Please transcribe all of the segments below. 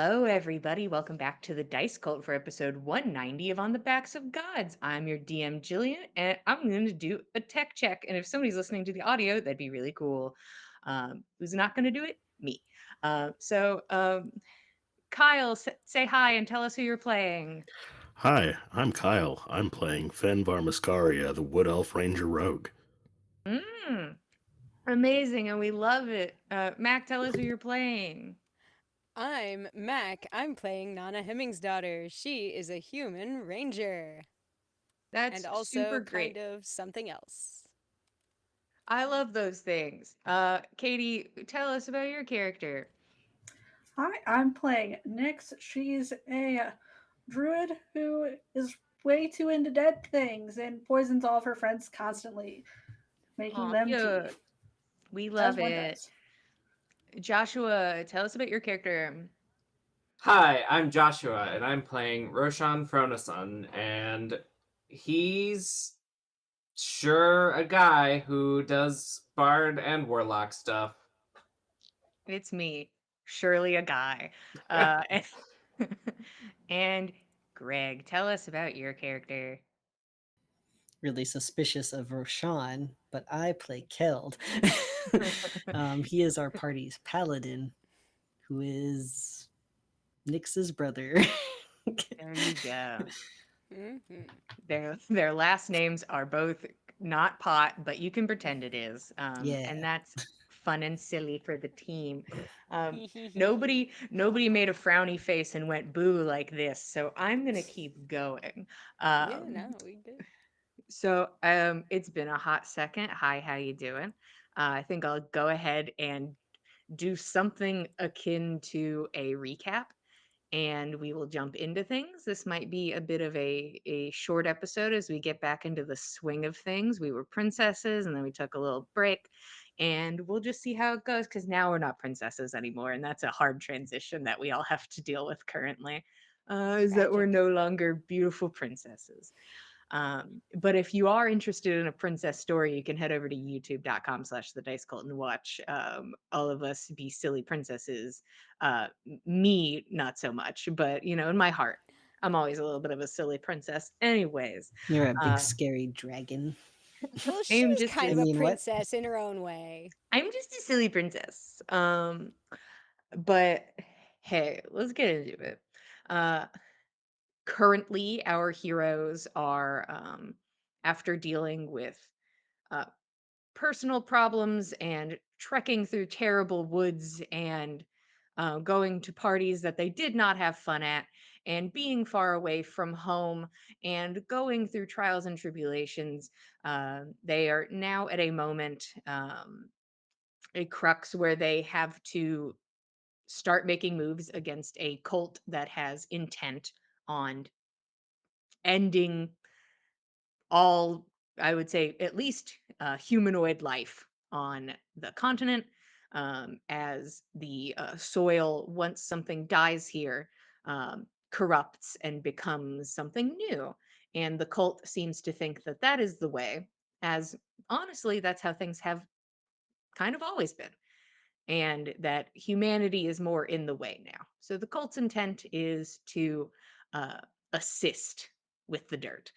Hello, everybody. Welcome back to the Dice Cult for episode 190 of On the Backs of Gods. I'm your DM, Jillian, and I'm going to do a tech check. And if somebody's listening to the audio, that'd be really cool. Who's not going to do it? Me. Kyle, say hi and tell us who you're playing. Hi, I'm Kyle. I'm playing Fenvar Mascaria, the Wood Elf Ranger Rogue. Mm, amazing, and we love it. Mac, tell us who you're playing. I'm Mac. I'm playing Nana Hemming's daughter. She is a human ranger and That's super also kind great. of something else. I love those things. Katie, tell us about your character. Hi, I'm playing Nyx. She's a druid who is way too into dead things and poisons all of her friends constantly, making Aw, them tea, cute. We as love one it. does. Joshua, tell us about your character. Hi, I'm Joshua, and I'm playing Roshan Fronason, and he's sure a guy who does bard and warlock stuff. It's me, Shirley, a guy. Uh, and Greg, tell us about your character. Really suspicious of Roshan, but I play Keld. He is our party's paladin, who is Nyx's brother. There you go. hmm Their last names are both not pot, but you can pretend it is. And Yeah. that's fun and silly for the team. Um, Hee hee hee hee. nobody made a frowny face and went boo like this, so I'm gonna keep going. Yeah, Um, no, we did. it's been a hot second. Hi, how you doing? I think I'll go ahead and do something akin to a recap and we will jump into things. This might be a bit of a short episode as we get back into the swing of things. We were princesses and then we took a little break and we'll just see how it goes because now we're not princesses anymore. And that's a hard transition that we all have to deal with currently. Is that we're Tragic. no longer beautiful princesses. But if you are interested in a princess story, you can head over to youtube.com/the dice cult and watch all of us be silly princesses. Me, not so much, but in my heart, I'm always a little bit of a silly princess. Anyways, You're a big uh, scary dragon. Well, I'm she's just kind I of a a mean, what? princess in her own way. I'm just a silly princess. But hey, let's get into it. Uh, Currently, our heroes are after dealing with uh, personal problems and trekking through terrible woods and going to parties that they did not have fun at and being far away from home and going through trials and tribulations. They are now at a moment, a crux where they have to start making moves against a cult that has intent on ending all, I would say, at least humanoid life on the continent, as the soil, once something dies here, corrupts and becomes something new. And the cult seems to think that that is the way, as honestly, that's how things have kind of always been. And that humanity is more in the way now. So the cult's intent is to uh, assist with the dirt,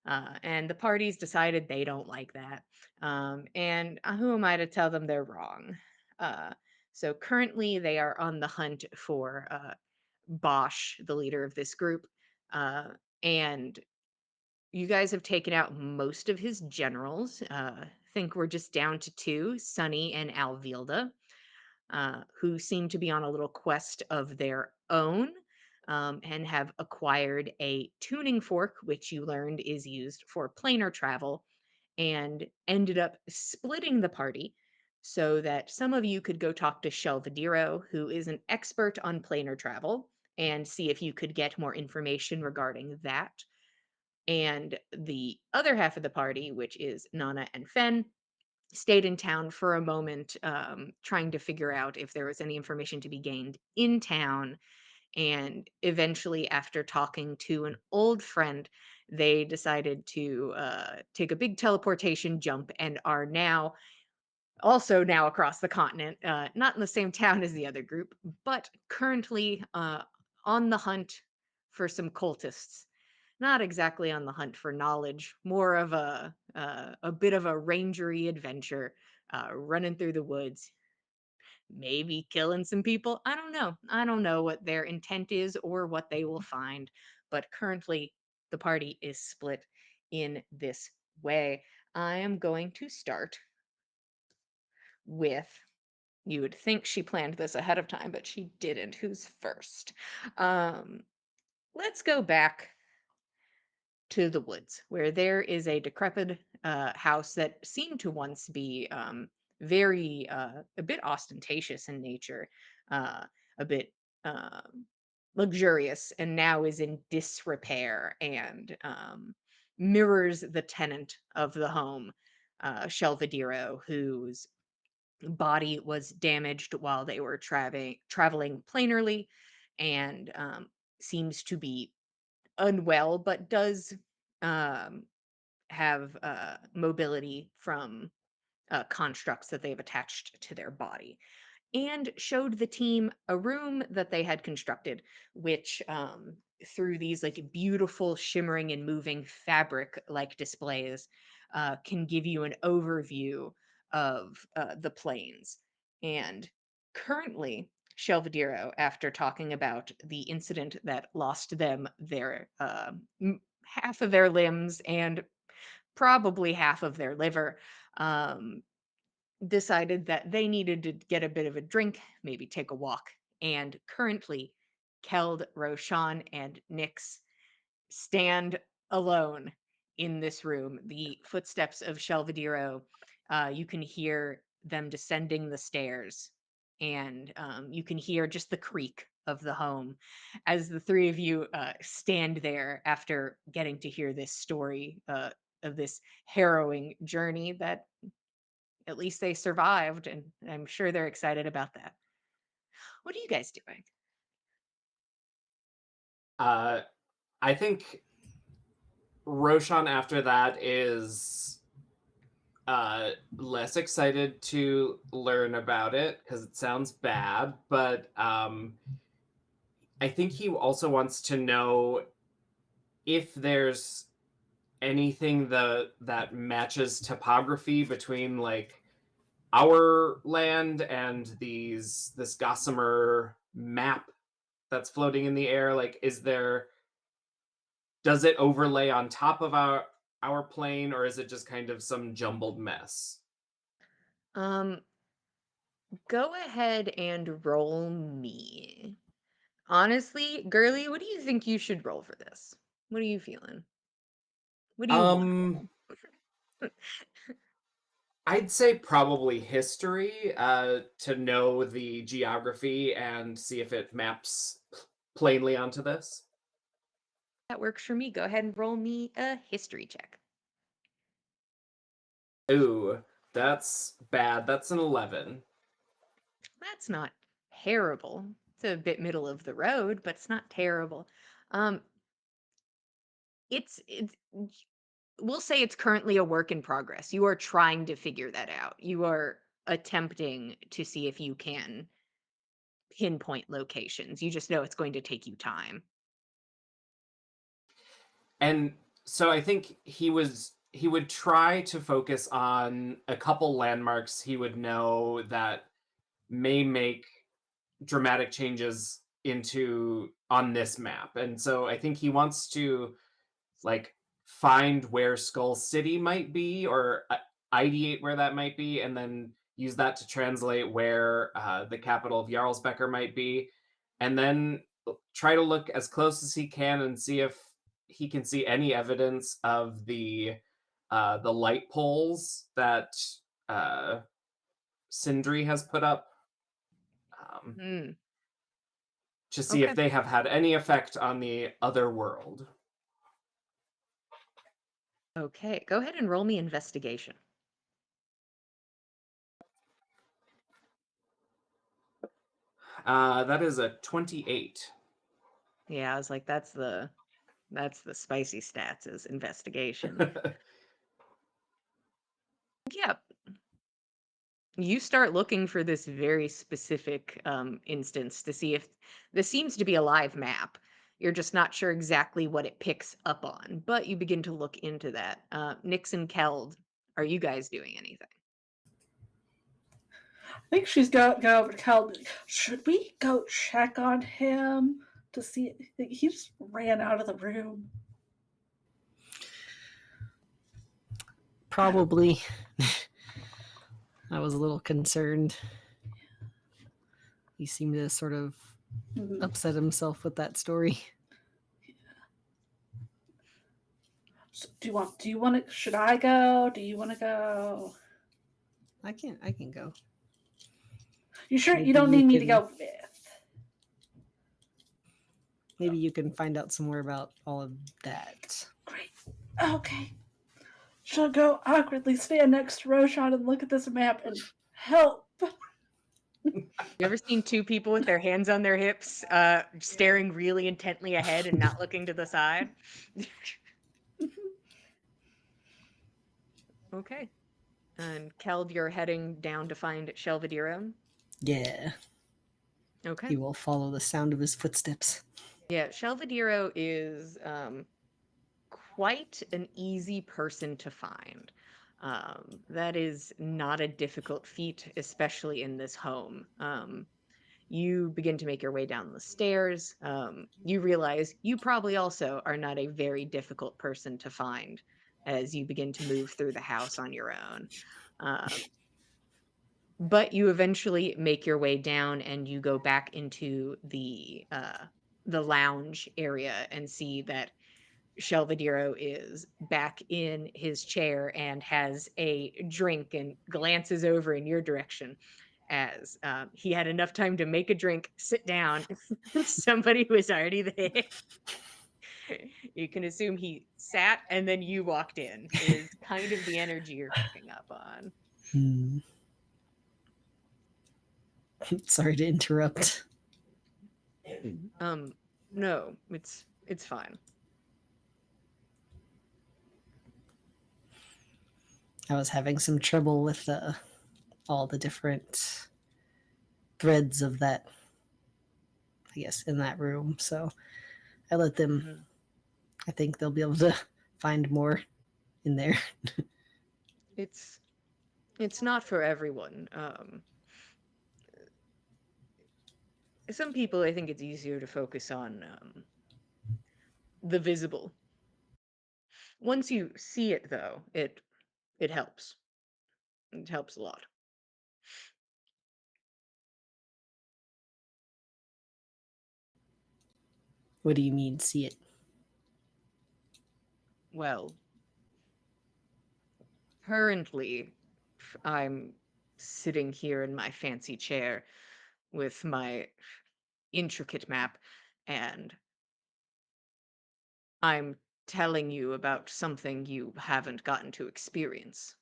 and the parties decided they don't like that. And who am I to tell them they're wrong? Uh, so currently they are on the hunt for Bosch, the leader of this group. Uh, and you guys have taken out most of his generals. Think we're just down to two, Sunny and Alvilda, who seem to be on a little quest of their own, and have acquired a tuning fork, which you learned is used for planar travel, and ended up splitting the party so that some of you could go talk to Shelvadiro, who is an expert on planar travel, and see if you could get more information regarding that. And the other half of the party, which is Nana and Fen, stayed in town for a moment, trying to figure out if there was any information to be gained in town. And eventually, after talking to an old friend, they decided to take a big teleportation jump and are now also now across the continent, not in the same town as the other group, but currently on the hunt for some cultists. Not exactly on the hunt for knowledge, more of a bit of a rangery adventure, running through the woods, maybe killing some people. I don't know. I don't know what their intent is or what they will find, but currently the party is split in this way. I am going to start with, you would think she planned this ahead of time, but she didn't. Who's first? Um, let's go back to the woods where there is a decrepit house that seemed to once be very a bit ostentatious in nature, a bit luxurious, and now is in disrepair and mirrors the tenant of the home, Shelvediro, whose body was damaged while they were traveling planerly, and seems to be unwell, but does um, have mobility from constructs that they've attached to their body, and showed the team a room that they had constructed, which through these like beautiful shimmering and moving fabric like displays can give you an overview of the plains. And currently, Shelvediro, after talking about the incident that lost them their half of their limbs and probably half of their liver, um, decided that they needed to get a bit of a drink, maybe take a walk. And currently, Keld, Roshan, and Nyx stand alone in this room. The footsteps of Shelvediro, you can hear them descending the stairs, and you can hear just the creak of the home as the three of you stand there after getting to hear this story of this harrowing journey that at least they survived, and I'm sure they're excited about that. What are you guys doing? Uh, I think Roshan after that is less excited to learn about it because it sounds bad, but I think he also wants to know if there's anything that matches topography between like our land and this gossamer map that's floating in the air. Like, does it overlay on top of our plane, or is it just kind of some jumbled mess? Um, go ahead and roll me. Honestly, girly, what do you think you should roll for this? What are you feeling? What do you want to Um, roll? I'd say probably history, to know the geography and see if it maps plainly onto this. That works for me. Go ahead and roll me a history check. Ooh, that's bad. That's an 11. That's not terrible. It's a bit middle of the road, but it's not terrible. Um, it's we'll say it's currently a work in progress. You are trying to figure that out. You are attempting to see if you can pinpoint locations. You just know it's going to take you time. And so I think he would try to focus on a couple landmarks he would know that may make dramatic changes into on this map. And so I think he wants to like find where Skull City might be, or ideate where that might be, and then use that to translate where the capital of Jarlsbecker might be, and then try to look as close as he can and see if he can see any evidence of the light poles that uh, Sindri has put up, um, Hmm. to see if Okay. they have had any effect on the other world. Okay. Go ahead and roll me investigation. That is a 28. Yeah, I was like, that's the spicy stats is investigation. Yeah. You start looking for this very specific instance to see if this seems to be a live map. You're just not sure exactly what it picks up on, but you begin to look into that. Nix and Keld, are you guys doing anything? I think she's go over to Calvin. Should we go check on him to see? He just ran out of the room. Probably. I was a little concerned. He seemed to sort of Mhm. upset himself with that story. So do you want to? Should I go? Do you want to go? I can go. You sure you Maybe don't you need me to can go with? maybe you can find out some more about all of that. Great. Okay. She'll go awkwardly stand next to Roshan and look at this map and help. You ever seen two people with their hands on their hips, staring really intently ahead and not looking to the side? Okay. And Keld, you're heading down to find Shelvediro. Yeah. Okay. He will follow the sound of his footsteps. Yeah, Shelvediro is quite an easy person to find. That is not a difficult feat, especially in this home. You begin to make your way down the stairs. You realize you probably also are not a very difficult person to find as you begin to move through the house on your own. Um, but you eventually make your way down and you go back into the lounge area and see that Shelvediro is back in his chair and has a drink and glances over in your direction as he had enough time to make a drink, sit down. Somebody was already there. You can assume he sat and then you walked in, is kind of the energy you're picking up on. Sorry to interrupt. No, it's fine. I was having some trouble with all the different threads of that, I guess, in that room. So I let them, Mhm. I think they'll be able to find more in there. It's not for everyone. Some people, I think it's easier to focus on the visible. Once you see it, though, it helps. It helps a lot. What do you mean, see it? Well, currently, I'm sitting here in my fancy chair with my intricate map, and I'm telling you about something you haven't gotten to experience.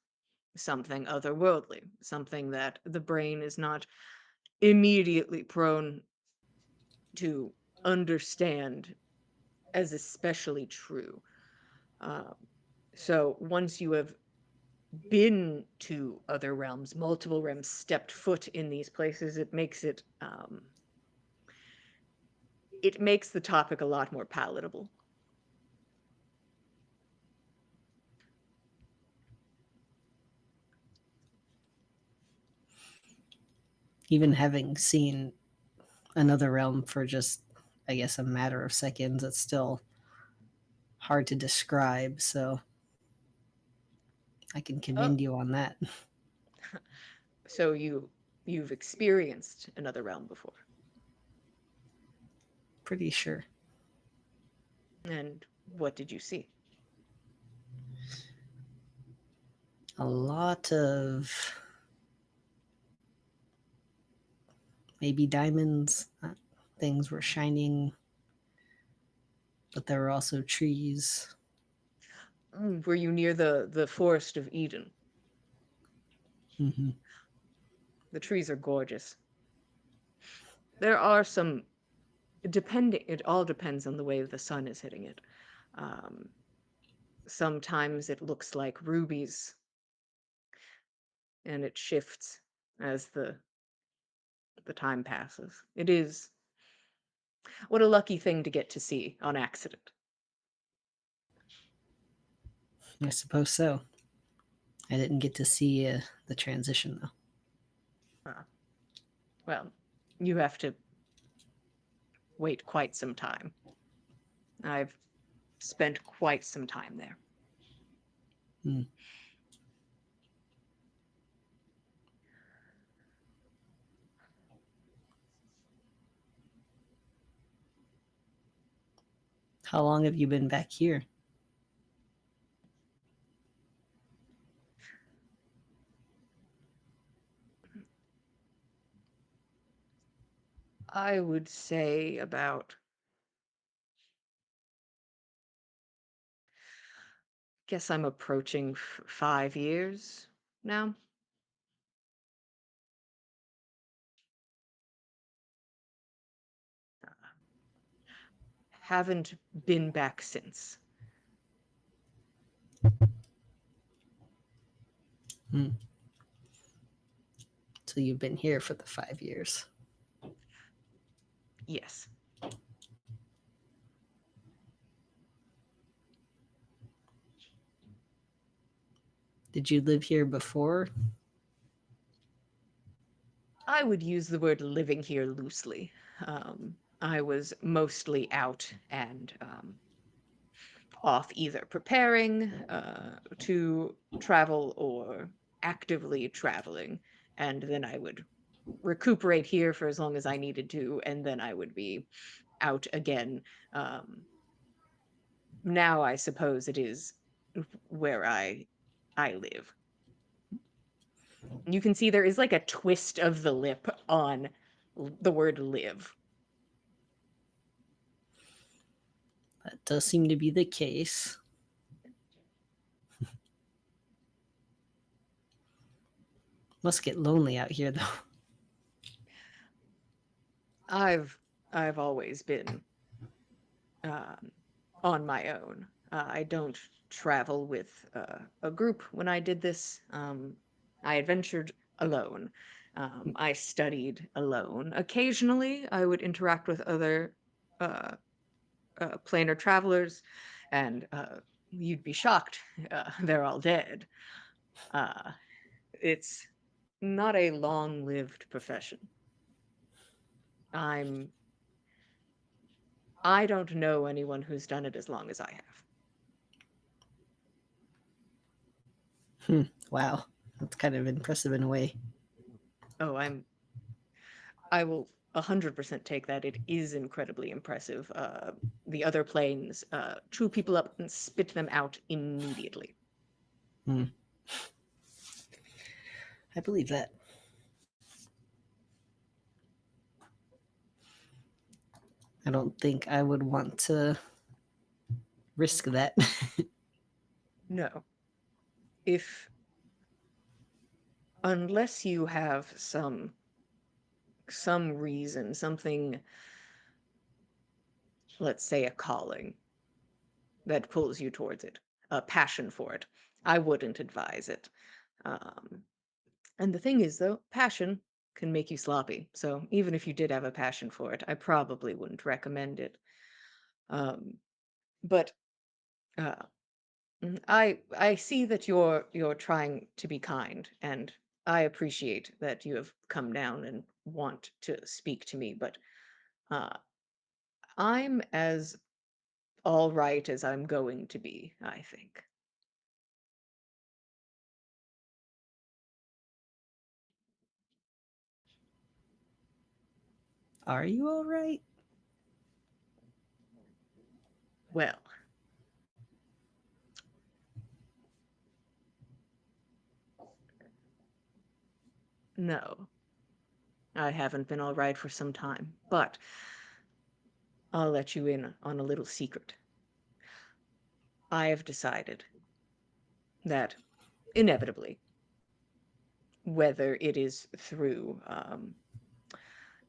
Something otherworldly, something that the brain is not immediately prone to understand as especially true. Um, so once you have been to other realms, multiple realms, stepped foot in these places, it makes the topic a lot more palatable. Even having seen another realm for just, I guess, a matter of seconds, it's still hard to describe. So I can Oh, commend you on that. so you've experienced another realm before, Pretty sure. and what did you see? A lot of maybe diamonds. Things were shining, but there were also trees. Were you near the forest of Eden? Mm-hmm. The trees are gorgeous. There are some depending. It all depends on the way the sun is hitting it. Um, Sometimes it looks like rubies and it shifts as the time passes. It is what a lucky thing to get to see on accident. I suppose so. I didn't get to see the transition though. Well, you have to wait quite some time. I've spent quite some time there. Hmm. How long have you been back here? I would say about, guess I'm approaching 5 years now. Haven't been back since. Hmm. So you've been here for the 5 years. Yes. Did you live here before? I would use the word living here loosely. I was mostly out and off either preparing to travel or actively traveling. And then I would recuperate here for as long as I needed to, and then I would be out again. Now I suppose it is where I live. You can see there is like a twist of the lip on the word live. That does seem to be the case. Must get lonely out here though. I've always been um, on my own. I don't travel with a group. When I did this, I adventured alone. I studied alone. Occasionally, I would interact with other uh, planar travelers, and you'd be shocked. They're all dead. Uh, it's not a long-lived profession. I'm I don't know anyone who's done it as long as I have. Wow. That's kind of impressive in a way. Oh, I will 100% take that. It is incredibly impressive. The other planes chew people up and spit them out immediately. Hmm. I believe that. I don't think I would want to risk that. No. If unless you have some reason, something, let's say a calling that pulls you towards it, a passion for it, I wouldn't advise it. Um, And the thing is, though, passion can make you sloppy. So even if you did have a passion for it, I probably wouldn't recommend it. Um, but uh, I see that you're trying to be kind, and I appreciate that you have come down and want to speak to me. But uh, I'm as all right as I'm going to be, I think. Are you all right? Well, no, I haven't been all right for some time, but I'll let you in on a little secret. I have decided that inevitably, whether it is through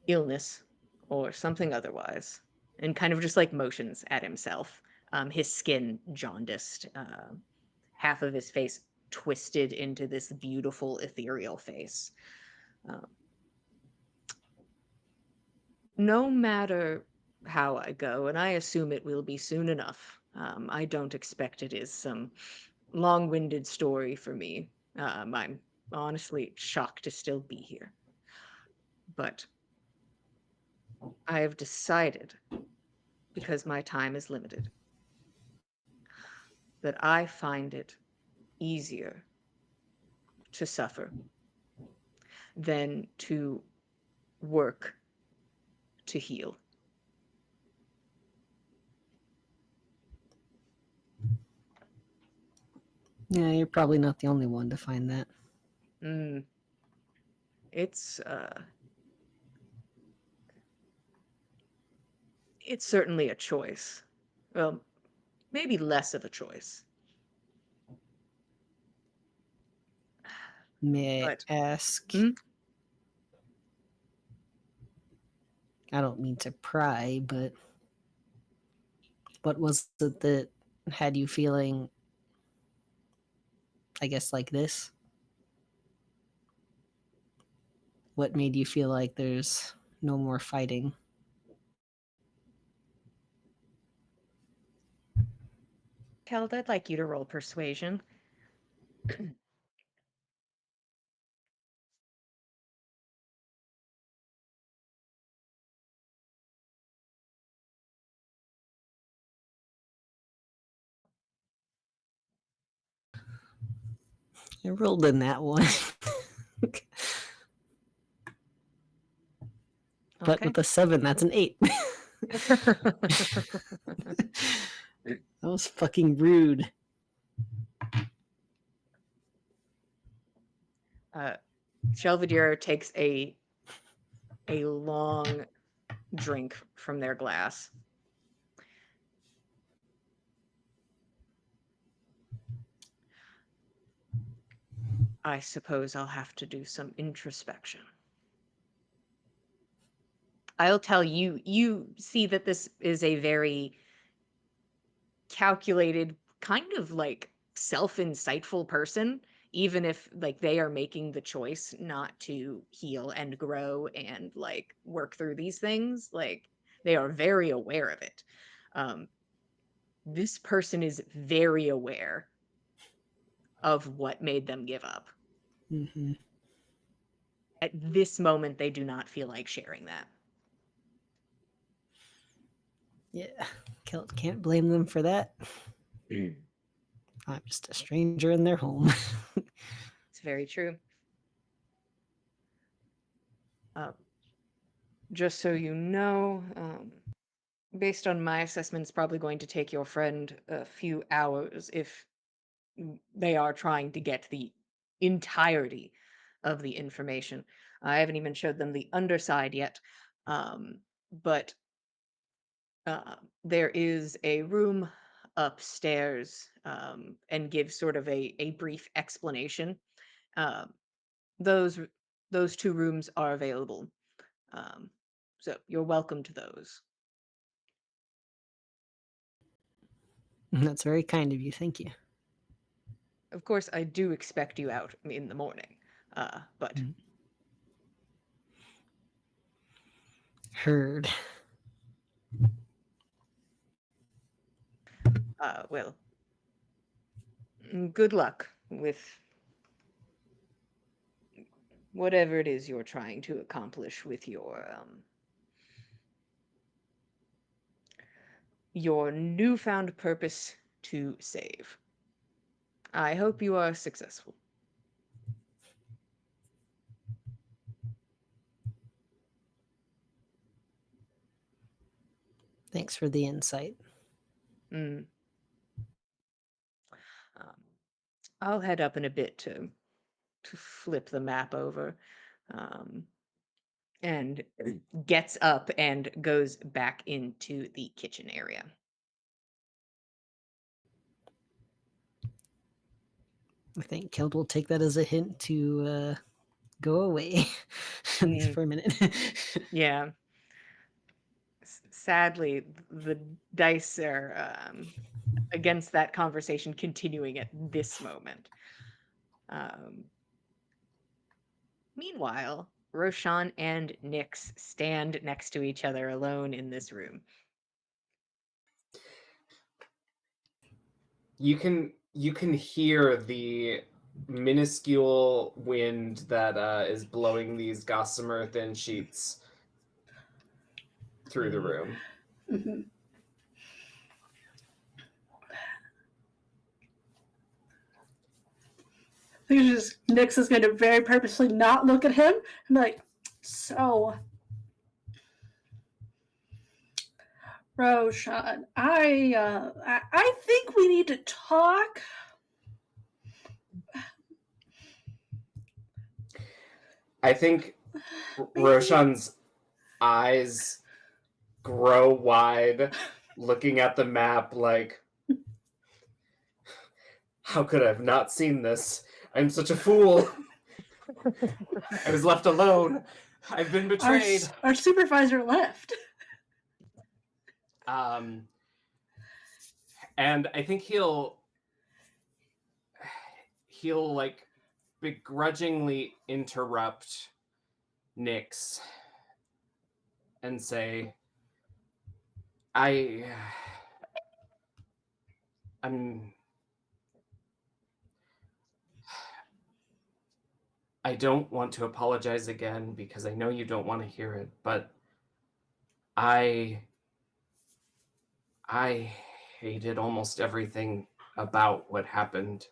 illness or something otherwise, and kind of just like motions at himself, his skin jaundiced, half of his face twisted into this beautiful ethereal face. Um, no matter how I go, and I assume it will be soon enough. I don't expect it is some long-winded story for me. I'm honestly shocked to still be here. But I have decided, because my time is limited, that I find it easier to suffer than to work to heal. Yeah, you're probably not the only one to find that. Mm, it's it's certainly a choice. Well, maybe less of a choice. May But I ask? hmm? I don't mean to pry, but what was it that had you feeling, I guess, like this? What made you feel like there's no more fighting? Keld, I'd like you to roll persuasion. I rolled in that one. But Okay. with a 7, that's an 8. That was fucking rude. Shelvedere takes a long drink from their glass. I suppose I'll have to do some introspection. I'll tell you, you see that this is a very calculated, kind of like self-insightful person, even if like they are making the choice not to heal and grow and like work through these things, like they are very aware of it. Um, this person is very aware of what made them give up. Mm-hmm. At this moment, they do not feel like sharing that. Yeah, can't blame them for that. I'm just a stranger in their home. It's very true. Uh, just so you know, based on my assessment, it's probably going to take your friend a few hours if they are trying to get the entirety of the information. I haven't even showed them the underside yet, but there is a room upstairs and give sort of a brief explanation. Um, those those two rooms are available, um, so you're welcome to those. That's very kind of you. Thank you. Of course, I do expect you out in the morning, but Heard. well, good luck with whatever it is you're trying to accomplish with your newfound purpose to save. I hope you are successful. Thanks for the insight. Mm. Um, I'll head up in a bit to flip the map over, um, and gets up and goes back into the kitchen area. I think Keld will take that as a hint to go away Mm, for a minute. yeah. Sadly, the dice are against that conversation continuing at this moment. Um, Meanwhile, Roshan and Nyx stand next to each other alone in this room. You can hear the minuscule wind that is blowing these gossamer thin sheets through the room. Mhm. Nyx is going to very purposely not look at him and be like, so, Roshan, I think we need to talk. I think Maybe- Roshan's eyes grow wide, looking at the map like, how could I have not seen this? I'm such a fool. I was left alone. I've been betrayed. Our supervisor left. And I think he'll like begrudgingly interrupt Nyx and say, I'm I don't want to apologize again because I know you don't want to hear it, but I hated almost everything about what happened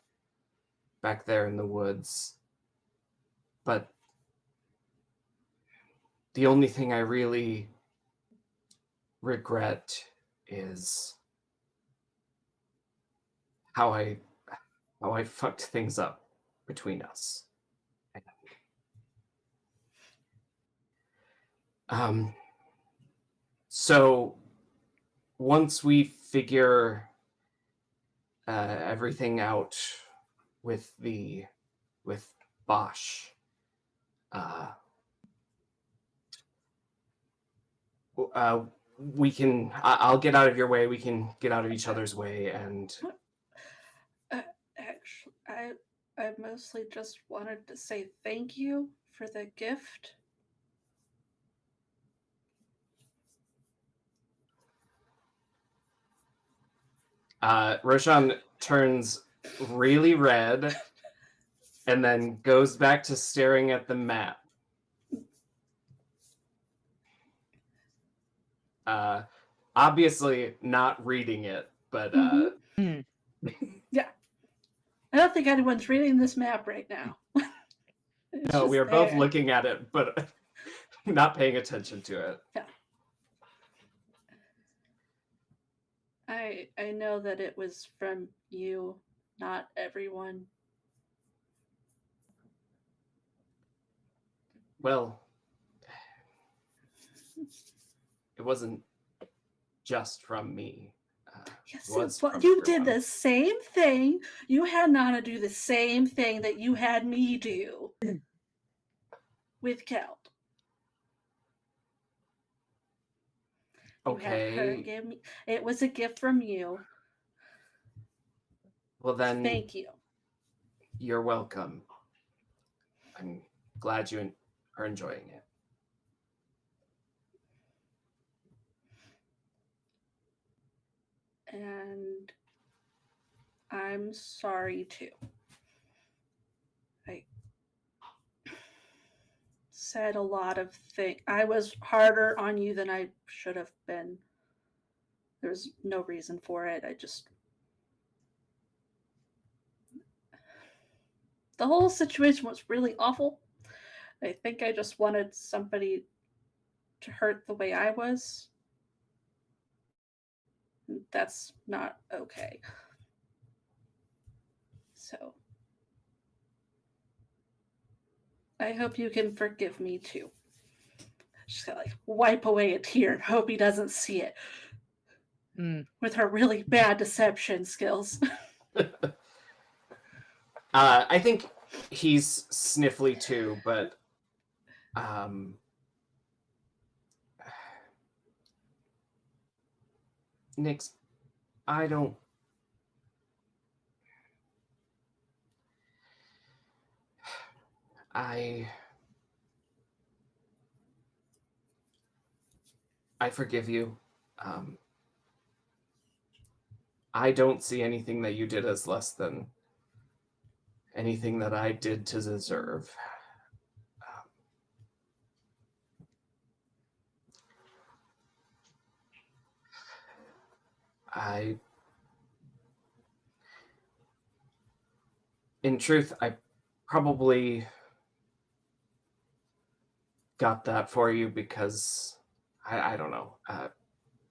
back there in the woods. But the only thing I really regret is how I fucked things up between us. So once we figure everything out with Bosch, we can. I'll get out of your way. We can get out of each other's way, and Actually, I mostly just wanted to say thank you for the gift. Roshan turns really red and then goes back to staring at the map. Obviously not reading it, but Yeah. I don't think anyone's reading this map right now. no, we are both there. looking at it, but not paying attention to it. Yeah. I know that it was from you, not everyone. Well, it wasn't just from me. Yes, It was but from you did everyone. the same thing. You had Nana do the same thing that you had me do with Kelt. You had her Okay. give me. It was a gift from you. Well, then Thank you. you're welcome. I'm glad you are enjoying it. And I'm sorry too. I said a lot of things. I was harder on you than I should have been. There's no reason for it. The whole situation was really awful. I think I just wanted somebody to hurt the way I was. That's not okay. So I hope you can forgive me too. She's gotta like wipe away a tear and hope he doesn't see it. With her really bad deception skills. I think he's sniffly too, but Nyx, I don't. I I forgive you. I don't see anything that you did as less than anything that I did to deserve. Um, I, in truth, I probably got that for you because I don't know,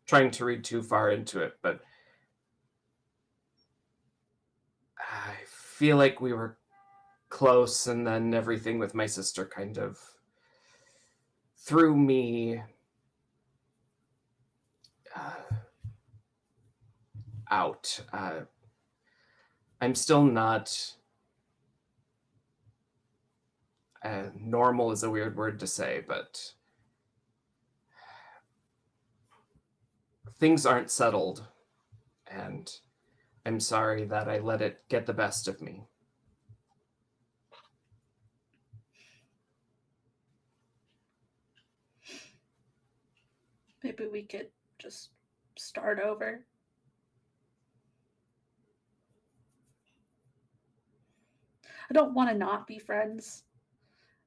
trying to read too far into it, but I feel like we were close, and then everything with my sister kind of threw me uh, out. I'm still not normal is a weird word to say, but things aren't settled, and I'm sorry that I let it get the best of me. Maybe we could just start over. I don't want to not be friends.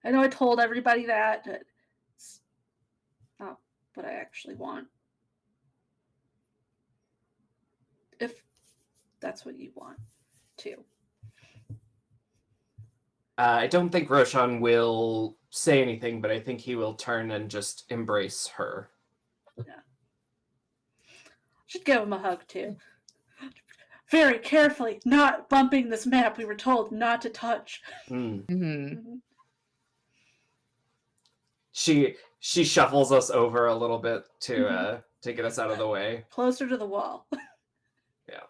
I know I told everybody that, but it's not what I actually want. If that's what you want, too. I don't think Roshan will say anything, but I think he will turn and just embrace her. Yeah. Should give him a hug, too. Very carefully, not bumping this map we were told not to touch. Mm. Mm-hmm. She shuffles us over a little bit Mhm. to get us out of the way. Closer to the wall. Yeah.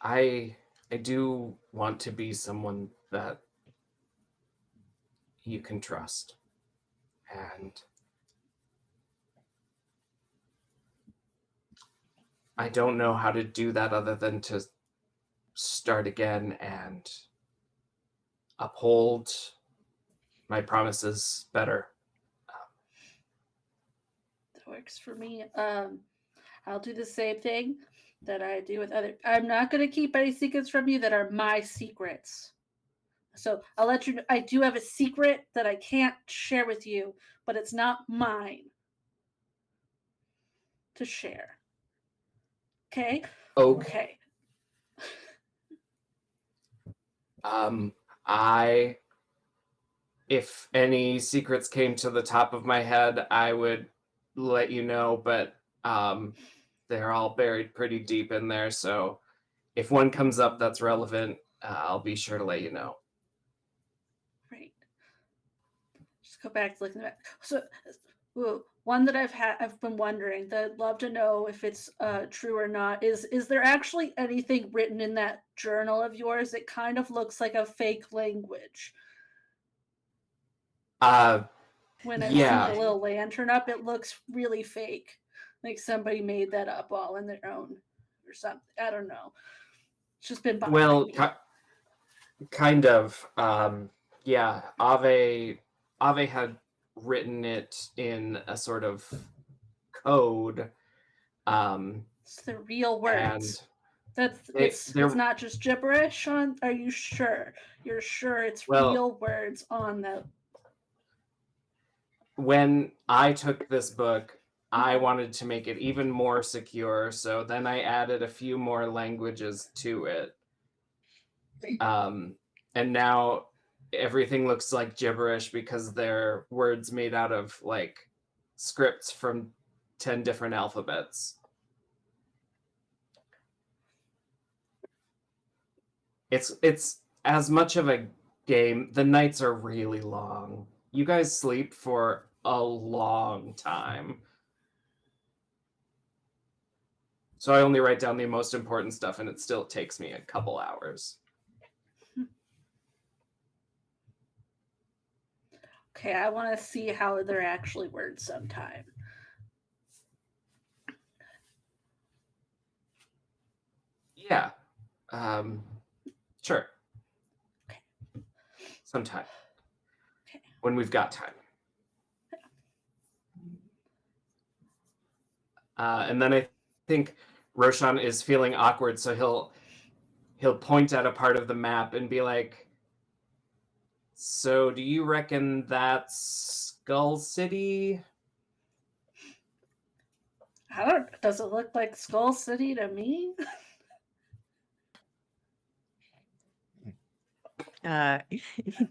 I do want to be someone that you can trust, and I don't know how to do that other than to start again and uphold my promises better. That works for me. I'll do the same thing that I do with other. I'm not going to keep any secrets from you that are my secrets. So I'll let you know. I do have a secret that I can't share with you, but it's not mine to share. Okay? Okay. Okay. I if any secrets came to the top of my head, I would let you know, but they're all buried pretty deep in there, so if one comes up that's relevant, I'll be sure to let you know. Right. Just go back to looking at. So, one that I've been wondering that I'd love to know if it's true or not is there actually anything written in that journal of yours? It kind of looks like a fake language. When I see Yeah. the little lantern up, it looks really fake. Like somebody made that up all on their own or something. I don't know. It's just been bothering Well, me. kind of. Yeah, Ave had written it in a sort of code, It's the real and words. That's they it's they're not just gibberish, Sean. Are you sure? You're sure it's well. real words on the When I took this book, I wanted to make it even more secure, so then I added a few more languages to it. And now everything looks like gibberish because they're words made out of like scripts from 10 different alphabets. It's as much of a game. The nights are really long. You guys sleep for a long time. So I only write down the most important stuff, and it still takes me a couple hours. Okay, I want to see how they're actually words sometime. Yeah. Sure. Sometime. when we've got time. And then I think Roshan is feeling awkward, so he'll point at a part of the map and be like, "So, do you reckon that's Skull City?" I don't. Does it look like Skull City to me? Uh,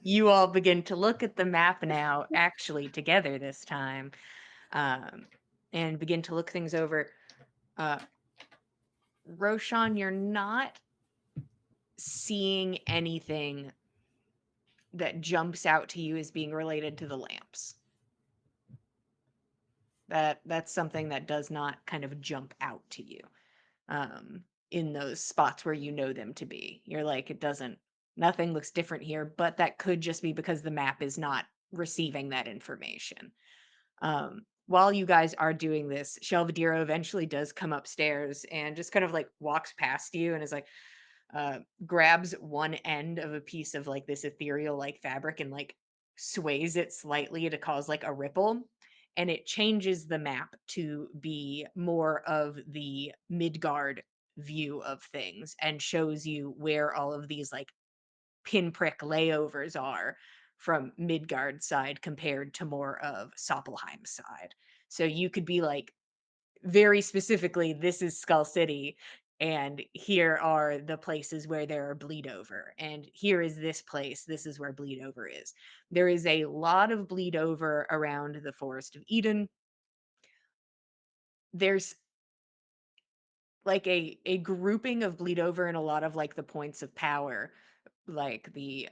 you all begin to look at the map now, actually together this time, um, and begin to look things over. Uh, Roshan, you're not seeing anything that jumps out to you as being related to the lamps. That's something that does not kind of jump out to you in those spots where you know them to be. You're like, it doesn't, nothing looks different here, but that could just be because the map is not receiving that information. While you guys are doing this, Shelvadiro eventually does come upstairs and just kind of like walks past you and is like, grabs one end of a piece of like this ethereal like fabric and like sways it slightly to cause like a ripple, and it changes the map to be more of the Midgard view of things and shows you where all of these like pinprick layovers are from Midgard's side compared to more of Soppelheim's side. So you could be like, very specifically, this is Skull City, and here are the places where there are bleed over, and here is this place. This is where bleed over is. There is a lot of bleed over around the Forest of Eden. There's like a grouping of bleed over in a lot of like the points of power, like the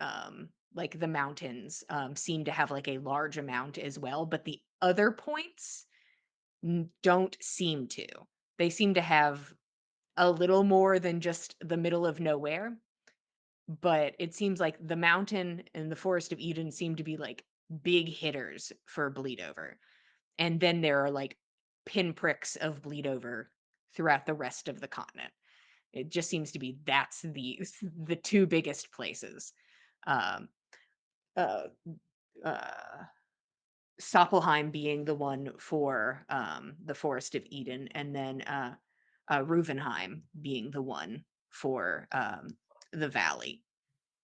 mountains seem to have like a large amount as well, but the other points don't seem to. They seem to have a little more than just the middle of nowhere, but it seems like the mountain and the Forest of Eden seem to be like big hitters for bleed over. And then there are like pinpricks of bleed over throughout the rest of the continent. It just seems to be that's the two biggest places. Um, uh, uh, Stoppelheim being the one for the Forest of Eden, and then Ruvenheim being the one for the Valley.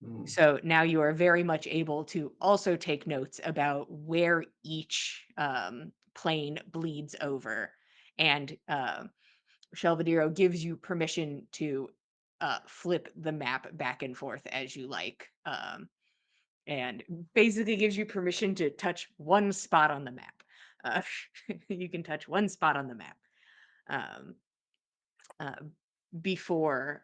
Mm. So now you are very much able to also take notes about where each plane bleeds over. And Shelvadiro gives you permission to flip the map back and forth as you like. And basically gives you permission to touch one spot on the map. Uh, you can touch one spot on the map um, uh, before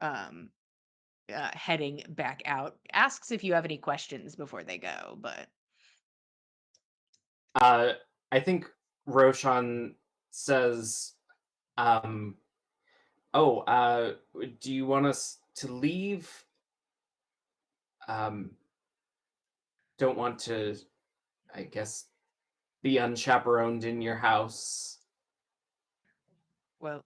heading back out. Asks if you have any questions before they go, but Uh, I think Roshan says, um, "Oh, do you want us to leave? Um, don't want to, I guess, be unchaperoned in your house." well,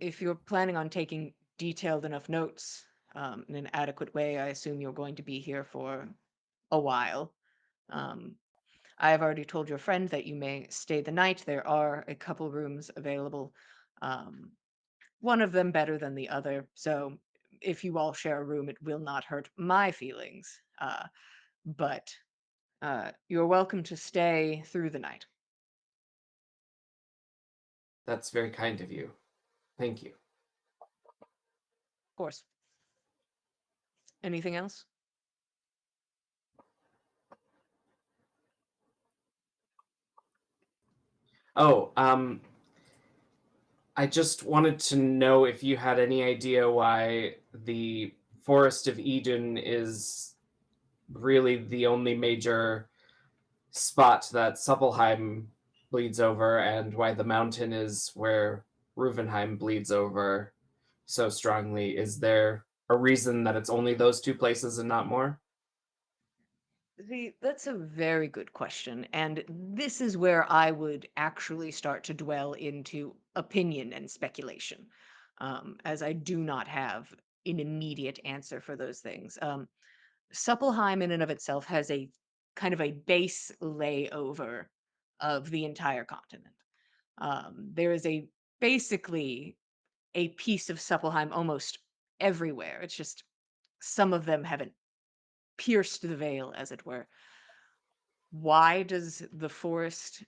if you're planning on taking detailed enough notes in an adequate way, I assume you're going to be here for a while. Um, I have already told your friend that you may stay the night. There are a couple rooms available. Um, one of them better than the other. So if you all share a room, it will not hurt my feelings. But you're welcome to stay through the night. That's very kind of you. Thank you. Of course. Anything else? Oh, I just wanted to know if you had any idea why the Forest of Eden is really the only major spot that Suppelheim bleeds over, and why the mountain is where Ruvenheim bleeds over so strongly. Is there a reason that it's only those two places and not more? See, that's a very good question. And this is where I would actually start to dwell into opinion and speculation, as I do not have an immediate answer for those things. Suppelheim, in and of itself, has a kind of a base layover of the entire continent. There is a basically a piece of Suppelheim almost everywhere. It's just some of them haven't pierced the veil, as it were. Why does the forest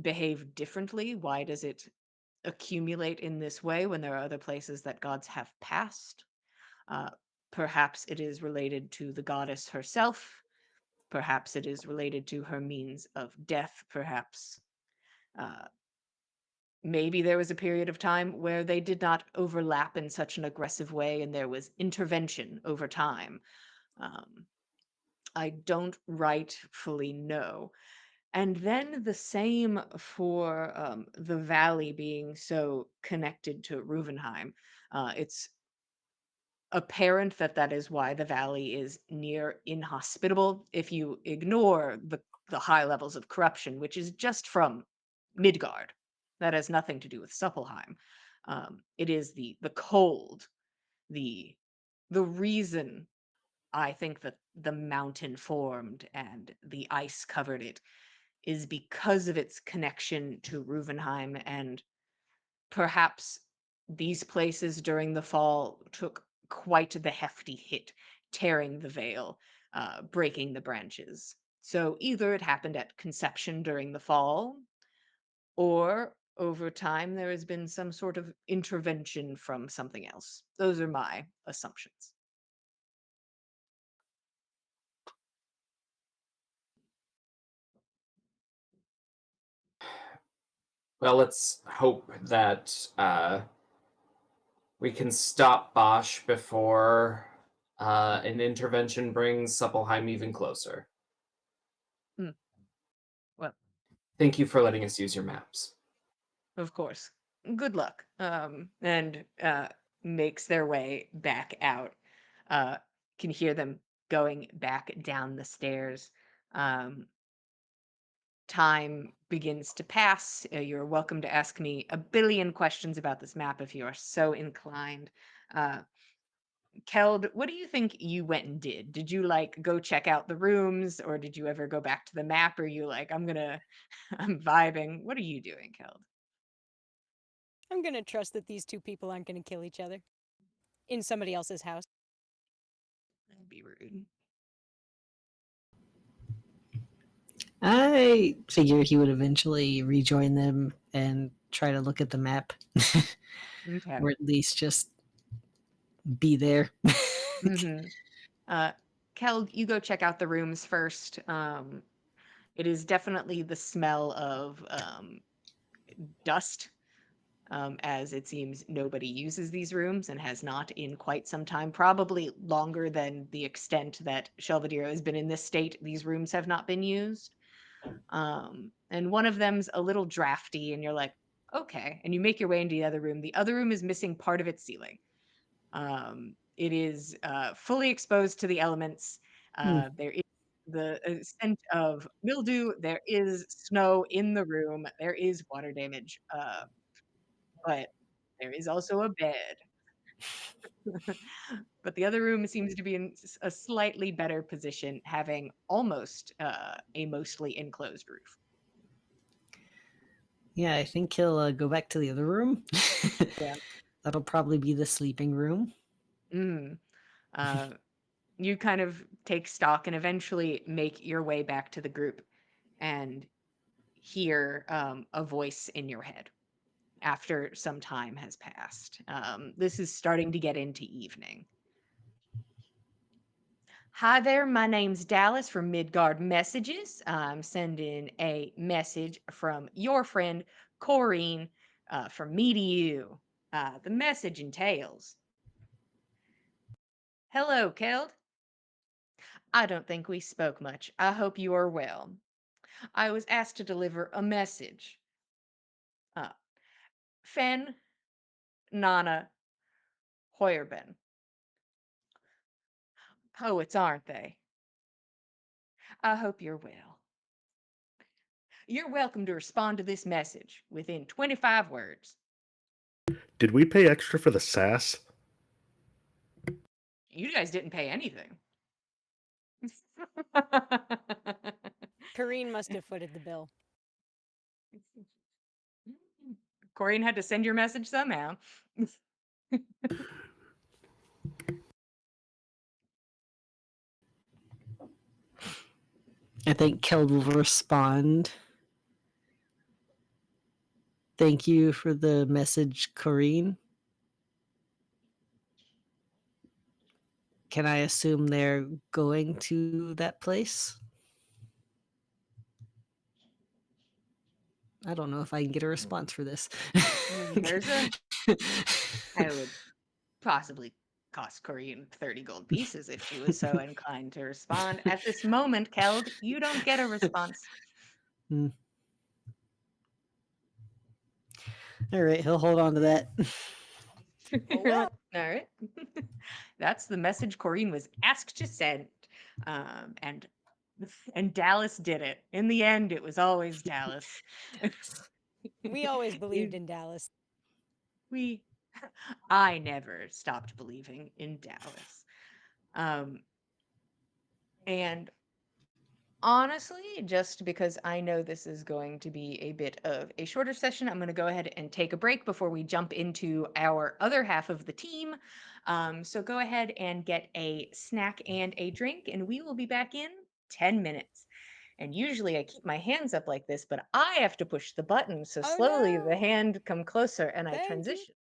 behave differently? Why does it accumulate in this way when there are other places that gods have passed? Uh, Perhaps it is related to the goddess herself. Perhaps it is related to her means of death. Perhaps uh, maybe there was a period of time where they did not overlap in such an aggressive way and there was intervention over time. Um, I don't rightfully know. And then the same for the valley being so connected to Ruvenheim. It's apparent that that is why the valley is near inhospitable if you ignore the high levels of corruption, which is just from Midgard. That has nothing to do with Suppelheim. It is the cold, the the reason I think that the mountain formed and the ice covered it is because of its connection to Ruvenheim, and perhaps these places during the fall took quite the hefty hit, tearing the veil, breaking the branches. So either it happened at conception during the fall, or over time there has been some sort of intervention from something else. Those are my assumptions. Well, let's hope that we can stop Bosch before an intervention brings Suppelheim even closer. Hmm. Well, Thank you for letting us use your maps. of course. Good luck. And makes their way back out. Uh, can hear them going back down the stairs. Um, Time begins to pass. You're welcome to ask me a billion questions about this map if you are so inclined. Uh, Keld, what do you think you went and did? Did you like go check out the rooms, or did you ever go back to the map? Or you like, I'm gonna, I'm vibing. What are you doing, Keld? I'm gonna trust that these two people aren't gonna kill each other in somebody else's house. That'd be rude. I figure he would eventually rejoin them and try to look at the map, Okay. or at least just be there. Mm-hmm. Keld, you go check out the rooms first. It is definitely the smell of dust, as it seems nobody uses these rooms and has not in quite some time, probably longer than the extent that Shelvedere has been in this state. These rooms have not been used. And one of them's a little drafty, and you're like, okay. And you make your way into the other room. The other room is missing part of its ceiling. It is fully exposed to the elements. Hmm. There is the scent of mildew. There is snow in the room. There is water damage. But there is also a bed. But the other room seems to be in a slightly better position, having almost a mostly enclosed roof. Yeah, I think he'll go back to the other room. Yeah. That'll probably be the sleeping room. Mm. Uh, you kind of take stock and eventually make your way back to the group and hear a voice in your head after some time has passed. This is starting to get into evening. Hi there, my name's Dallas from Midgard Messages. I'm sending a message from your friend Corrine from me to you. The message entails: Hello, Keld. I don't think we spoke much. I hope you are well. I was asked to deliver a message. Uh, Fen, Nana, Hoyerben. Poets, aren't they? I hope you're well. You're welcome to respond to this message within 25 words. Did we pay extra for the sass? You guys didn't pay anything. Kareen must have footed the bill. Corian had to send your message somehow. I think Keld will respond. Thank you for the message, Corrine. Can I assume they're going to that place? I don't know if I can get a response for this. I would possibly cost Corian 30 gold pieces if she was so inclined to respond. At this moment, Keld, you don't get a response. All right, he'll hold on to that. Oh well. All right. That's the message Corrine was asked to send. And Dallas did it. In the end, it was always Dallas. We always believed in Dallas. We I never stopped believing in Dallas. And honestly, just because I know this is going to be a bit of a shorter session, I'm going to go ahead and take a break before we jump into our other half of the team. So go ahead and get a snack and a drink, and we will be back in 10 minutes. And usually I keep my hands up like this, but I have to push the button. So Oh, slowly the no. hand come closer and I Thank you. transition.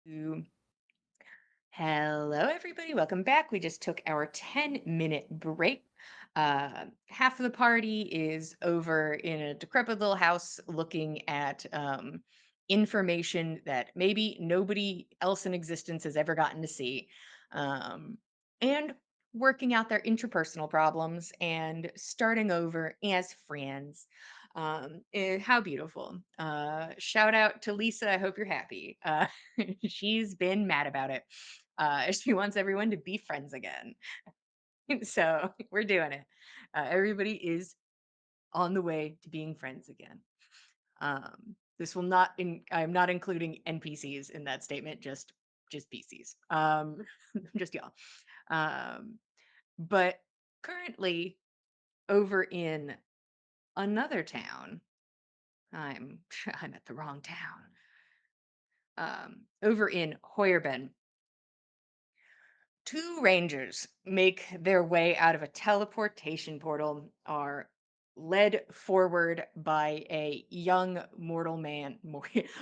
Ooh. Hello, everybody. Welcome back. We just took our 10-minute break. Half of the party is over in a decrepit little house looking at information that maybe nobody else in existence has ever gotten to see, um, and working out their interpersonal problems and starting over as friends. How beautiful. Shout out to Lisa. I hope you're happy. She's been mad about it. She wants everyone to be friends again. So we're doing it. Everybody is on the way to being friends again. This will not I'm not including NPCs in that statement, just PCs. Just y'all. Um, but currently over in another town, I'm I'm at the wrong town. Over in Hoyerben, two rangers make their way out of a teleportation portal, are led forward by a young mortal man.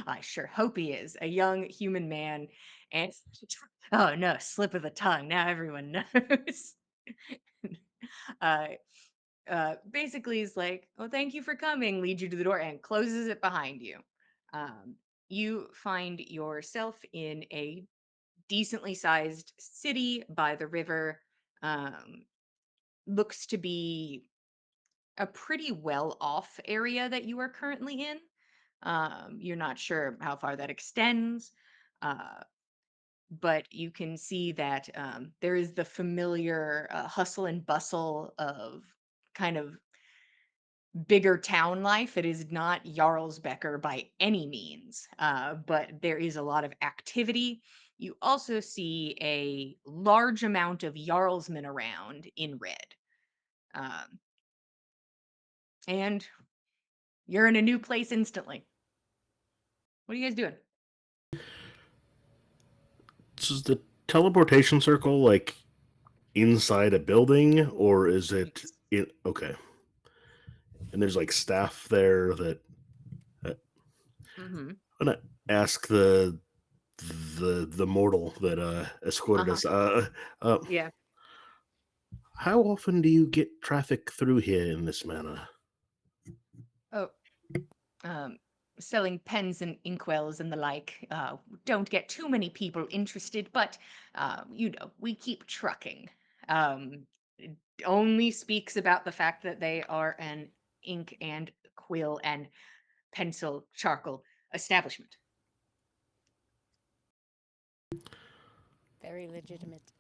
I sure hope he is a young human man. And oh no, slip of the tongue. Now everyone knows. uh, basically, is like, "Oh, thank you for coming," leads you to the door and closes it behind you. You find yourself in a decently sized city by the river. Um, Looks to be a pretty well off area that you are currently in. You're not sure how far that extends, uh, but you can see that there is the familiar hustle and bustle of kind of bigger town life. It is not Jarlsbecker by any means, but there is a lot of activity. You also see a large amount of Jarlsmen around in red. Um, and you're in a new place instantly. What are you guys doing? So is the teleportation circle like inside a building, or is it Yes. in? Okay, and there's like staff there that uh, Mm-hmm. I'm gonna ask the mortal that escorted Uh-huh. us. Uh, Yeah. how often do you get traffic through here in this manner? Oh, um, selling pens and inkwells and the like. Don't get too many people interested, but we keep trucking. It only speaks about the fact that they are an ink and quill and pencil charcoal establishment. Very legitimate.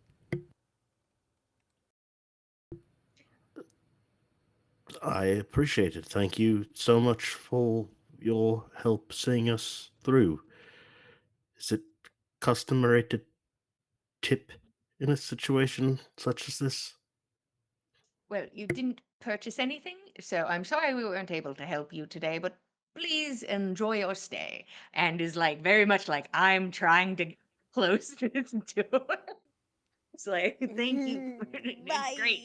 I appreciate it. Thank you so much for your help seeing us through. Is it customary to tip in a situation such as this? Well, you didn't purchase anything, so I'm sorry we weren't able to help you today, but please enjoy your stay. And is like very much like, I'm trying to close this door. It's like, thank you. It's great. Bye.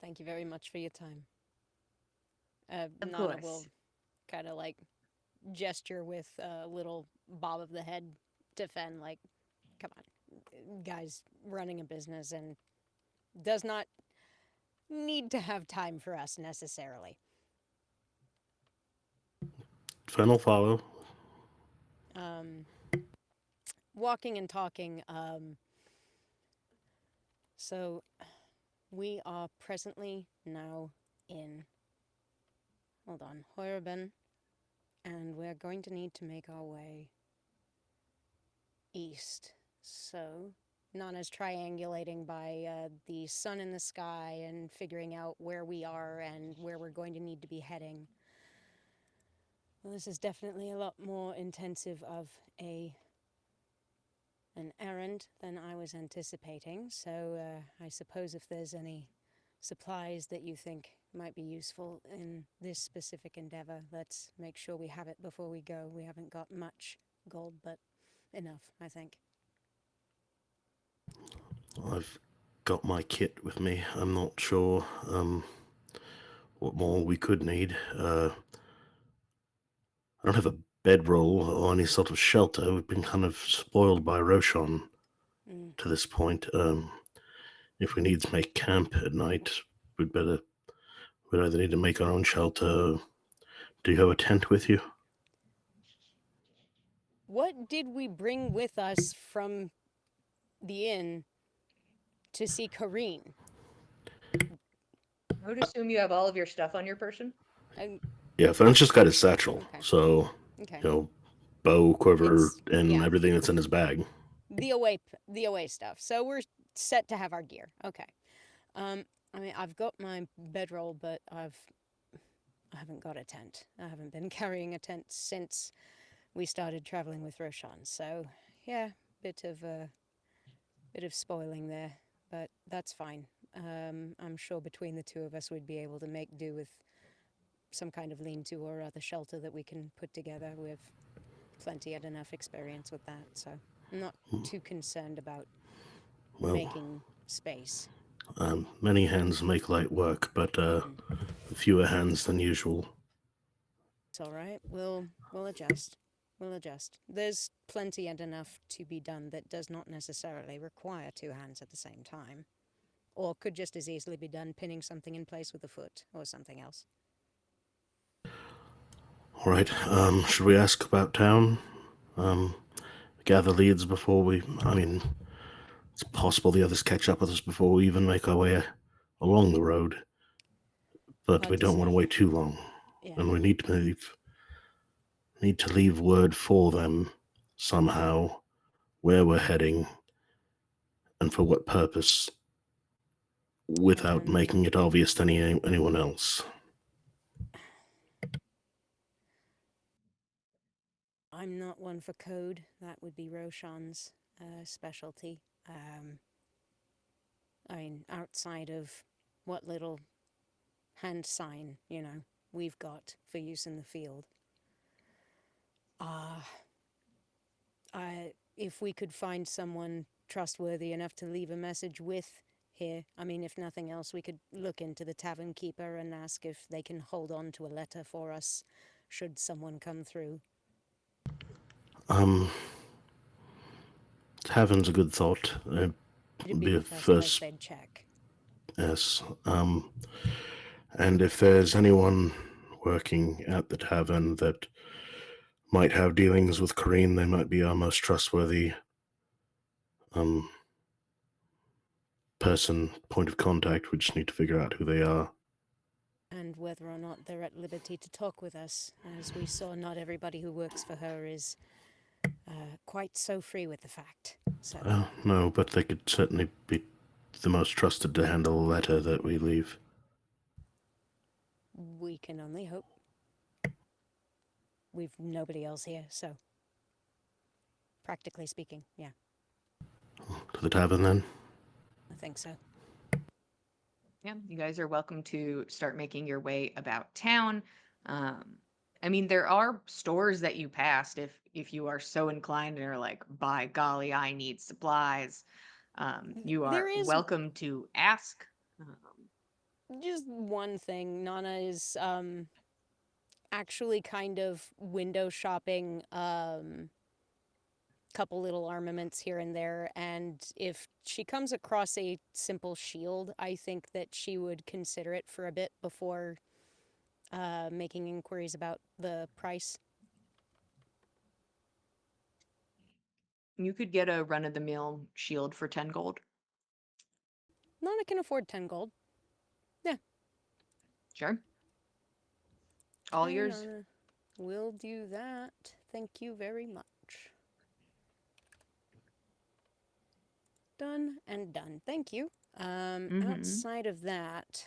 Thank you very much for your time. Of Nana will course. kind of like gesture with a little bob of the head to Fen, like, come on, guy's running a business and does not need to have time for us necessarily. Fennel follow. Um, Walking and talking. So we are presently now in, hold on, Hoyerben, and we're going to need to make our way east. So Nana's triangulating by the sun in the sky and figuring out where we are and where we're going to need to be heading. Well, this is definitely a lot more intensive of an errand than I was anticipating. So I suppose if there's any supplies that you think might be useful in this specific endeavor, let's make sure we have it before we go. We haven't got much gold, but enough, I think. I've got my kit with me. I'm not sure what more we could need. I don't have a bedroll or any sort of shelter. We've been kind of spoiled by Roshan Mm. to this point. If we need to make camp at night, we'd better. We'd either need to make our own shelter. Do you have a tent with you? What did we bring with us from the inn to see Kareen? I would assume you have all of your stuff on your person. I, Yeah, Fern's just got his satchel, okay. so Okay. bow, quiver, It's and everything that's in his bag. the away stuff. So we're set to have our gear. Okay. I mean, I've got my bedroll, but I haven't got a tent. I haven't been carrying a tent since we started traveling with Roshan. So yeah, bit of spoiling there, but that's fine. I'm sure between the two of us, we'd be able to make do with some kind of lean-to or other shelter that we can put together. We've plenty had enough experience with that, so I'm not too concerned about Well, making space. many hands make light work, but fewer hands than usual. It's all right. We'll adjust. We'll adjust. There's plenty and enough to be done that does not necessarily require two hands at the same time, or could just as easily be done pinning something in place with a foot or something else. All right. Should we ask about town? Gather leads before we. I mean, it's possible the others catch up with us before we even make our way along the road. But Hard we to don't want to say. wait too long, Yeah. and we need to leave word for them somehow where we're heading and for what purpose, without And making it obvious to anyone else. I'm not one for code. That would be Roshan's specialty. I mean, outside of what little hand sign, we've got for use in the field. Uh, if we could find someone trustworthy enough to leave a message with here, I mean, if nothing else, we could look into the tavern keeper and ask if they can hold on to a letter for us should someone come through. Tavern's a good thought. It'd be Be the a first place first, they'd check. yes. And if there's anyone working at the tavern that might have dealings with Kareen, they might be our most trustworthy um, point of contact. We just need to figure out who they are. And whether or not they're at liberty to talk with us. As we saw, not everybody who works for her is quite so free with the fact. So, No, but they could certainly be the most trusted to handle a letter that we leave. we can only hope. We've nobody else here, so practically speaking, yeah, To the tavern, then? I think so. Yeah, you guys are welcome to start making your way about town. Um, I mean, there are stores that you passed if you are so inclined and are like, by golly, I need supplies. You There are is welcome to ask. just one thing. Nana is actually kind of window shopping couple little armaments here and there, and if she comes across a simple shield, I think that she would consider it for a bit before making inquiries about the price. You could get a run of the mill shield for 10 gold. Nana can afford 10 gold. Yeah. Sure. All Okay, yours. Nana. We'll do that. Thank you very much. Done and done. Thank you. Outside of that,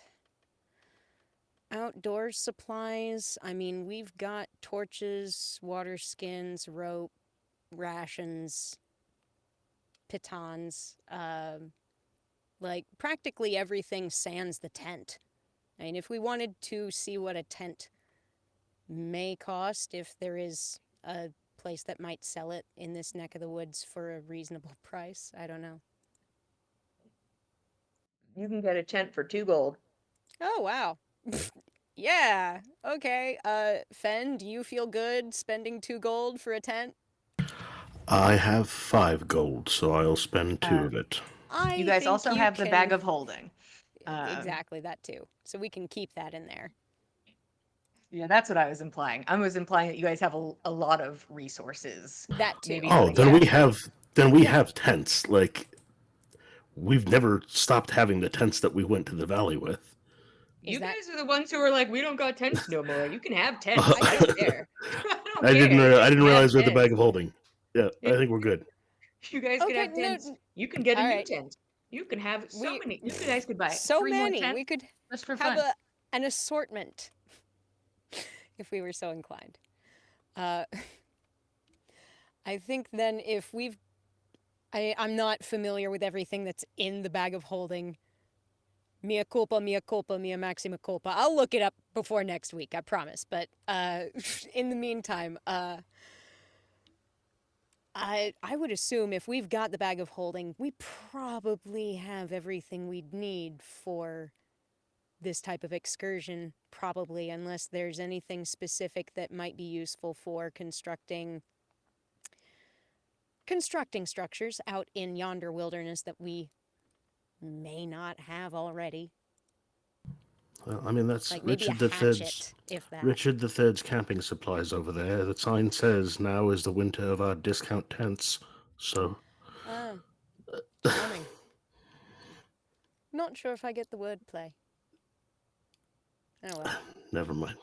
outdoor supplies. I mean, we've got torches, water skins, rope, rations, pitons, like practically everything sans the tent. I mean, if we wanted to see what a tent may cost, if there is a place that might sell it in this neck of the woods for a reasonable price, I don't know. You can get a tent for 2 gold. Oh, wow. Yeah. Okay. Fen, do you feel good spending 2 gold for a tent? I have 5 gold, so I'll spend two Uh, of it. you I guys think also you have the bag can. of holding. Um, Exactly, that too. So we can keep that in there. yeah, that's what I was implying. I was implying that you guys have a lot of resources. That Maybe too. not Oh, then Yeah. we exactly. have then we have tents. Like we've never stopped having the tents that we went to the valley with. Is You that? guys are the ones who are like, we don't got tents no more. You can have tents. I I don't think. care. I don't care. You I guys didn't can have realize we had the bag tents. of holding. Yeah, I Yeah, think we're good. you guys could Okay. have No. tents. You can get a All new right. tent. You can have so We. many. You guys could buy So 3 more many. tents We could just for have fun. an assortment if we were so inclined. Uh, I think then if we've. I'm not familiar with everything that's in the bag of holding. Mea culpa, mea maxima culpa. I'll look it up before next week, I promise. But in the meantime, I would assume if we've got the bag of holding, we probably have everything we'd need for this type of excursion, probably, unless there's anything specific that might be useful for constructing structures out in yonder wilderness that we may not have already. Well, I mean, that's Like maybe a hatchet, if that. Richard the Third's camping supplies over there. The sign says now is the winter of our discount tents. So, Oh, charming. Not sure if I get the wordplay. Oh well. never mind.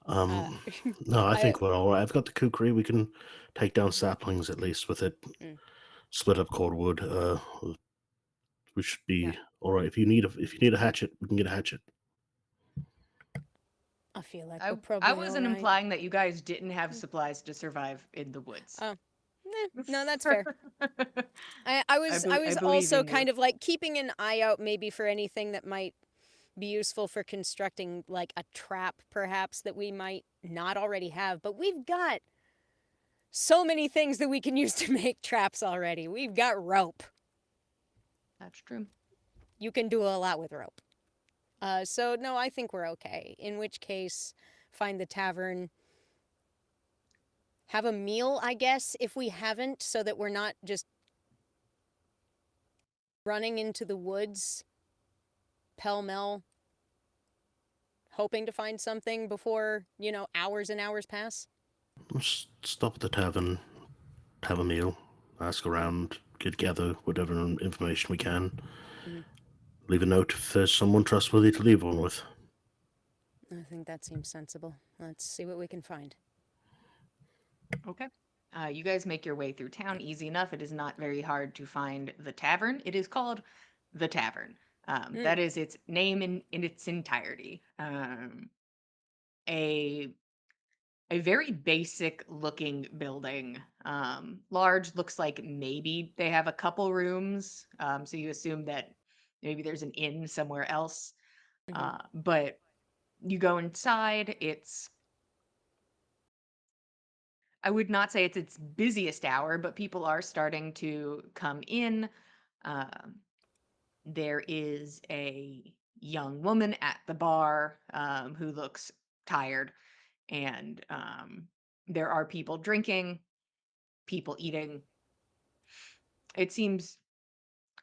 Uh, No, I I. think we're all right. I've got the kukri. We can take down saplings at least with it. Mm, Split up cordwood. We should yeah, be all right. If you need a hatchet, we can get a hatchet. I feel like we're I probably all wasn't right. implying that you guys didn't have supplies to survive in the woods. Oh, no, that's fair. I was I I was believe also in you. kind of like keeping an eye out maybe for anything that might be useful for constructing like a trap perhaps that we might not already have, but we've got so many things that we can use to make traps already. We've got rope. That's true. You can do a lot with rope. So no, I think we're okay. In which case, find the tavern, have a meal, I guess, if we haven't, so that we're not just running into the woods pell mell, hoping to find something before, hours and hours pass. Let's stop at the tavern, have a meal, ask around, gather whatever information we can. Mhm. Leave a note if there's someone trustworthy to leave one with. I think that seems sensible. Let's see what we can find. Okay. You guys make your way through town easy enough. It is not very hard to find the tavern. It is called the Tavern. Mm. That is its name in its entirety. A a very basic looking building. Large, looks like maybe they have a couple rooms. So you assume that maybe there's an inn somewhere else. Mm-hmm. But you go inside, I would not say it's its busiest hour, but people are starting to come in. Um, there is a young woman at the bar who looks tired, and there are people drinking, people eating. It seems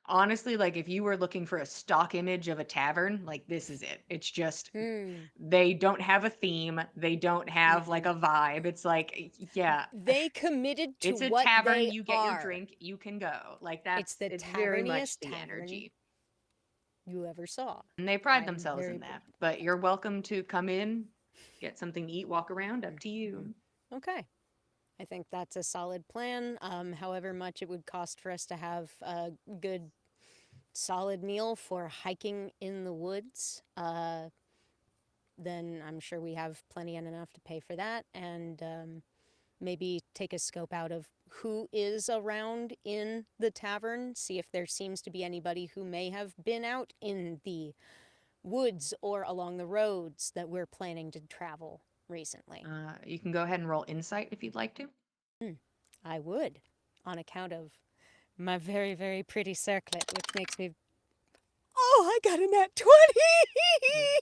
honestly like if you were looking for a stock image of a tavern, like this is it. It's just Hmm. they don't have a theme, they don't have like Mm-mm. a vibe. It's like, yeah, They committed to it's a what tavern, they you get your are. drink, you can go. Like It's the it's very much taverniest the tavern energy. you ever saw. And they pride I'm themselves very in proud. that. But you're welcome to come in, get something to eat, walk around, up to you. Okay. I think that's a solid plan. However much it would cost for us to have a good, solid meal for hiking in the woods, then I'm sure we have plenty and enough to pay for that. And maybe take a scope out of who is around in the tavern, see if there seems to be anybody who may have been out in the woods or along the roads that we're planning to travel recently. You can go ahead and roll insight if you'd like to. I would, on account of my very, very pretty circlet, which makes me. Oh, I got a nat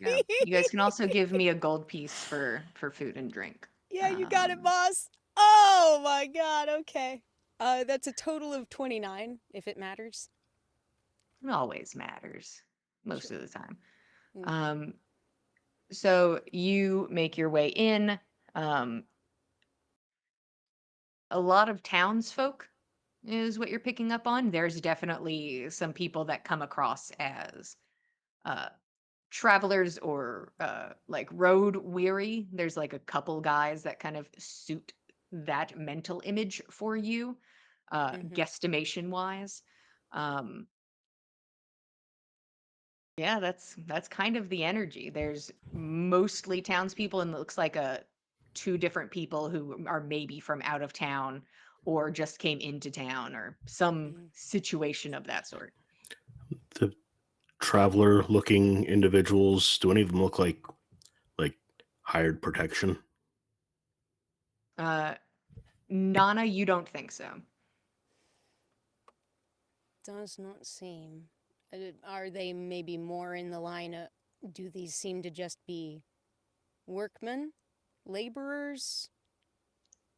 Yeah. You guys can 20! also give me a gold piece for food and drink. Yeah, you got it, boss. Oh my god, okay. That's a total of 29, if it matters. It always matters most Sure. of the time. Mm. Um, so you make your way in. Um, a lot of townsfolk is what you're picking up on. There's definitely some people that come across as uh, travelers or like road weary. There's like a couple guys that kind of suit that mental image for you, Mm-hmm. guesstimation wise. Um, yeah, that's kind of the energy. There's mostly townspeople, and it looks like two different people who are maybe from out of town or just came into town or some Mm. situation of that sort. The traveler looking individuals, do any of them look like hired protection? Uh, Nana, you don't think so. Does not seem. Are they maybe more in the line of. Do these seem to just be workmen? Laborers?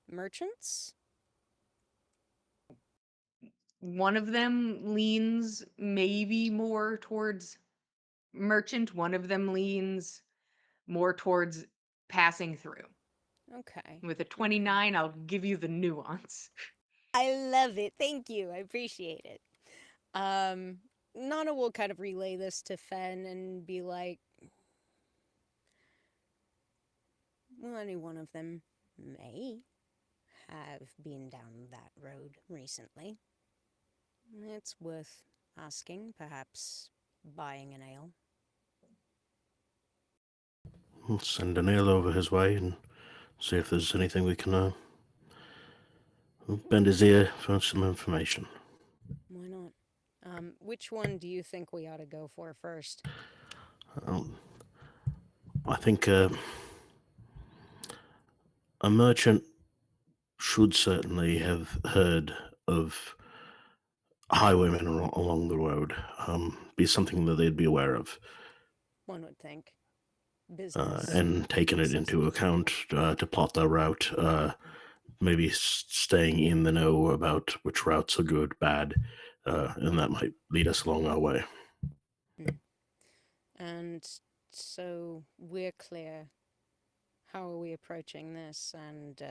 Merchants? One of them leans maybe more towards merchant, one of them leans more towards passing through. Okay. With a Okay. 29, I'll give you the nuance. I love it. Thank you. I appreciate it. Um, Nana will kind of relay this to Fen and be like, well, any one of them may have been down that road recently. It's worth asking, perhaps buying an ale. We'll send a nail over his way and see if there's anything we can bend his ear for some information. Why not? Which one do you think we ought to go for first? Um, I think a merchant should certainly have heard of highwaymen along the road. Be something that they'd be aware of, One would think. Business and taken it into necessities, account maybe. to plot their route. Maybe staying in the know about which routes are good, bad, and that might lead us along our way. Hmm. And so we're clear. How are we approaching this, and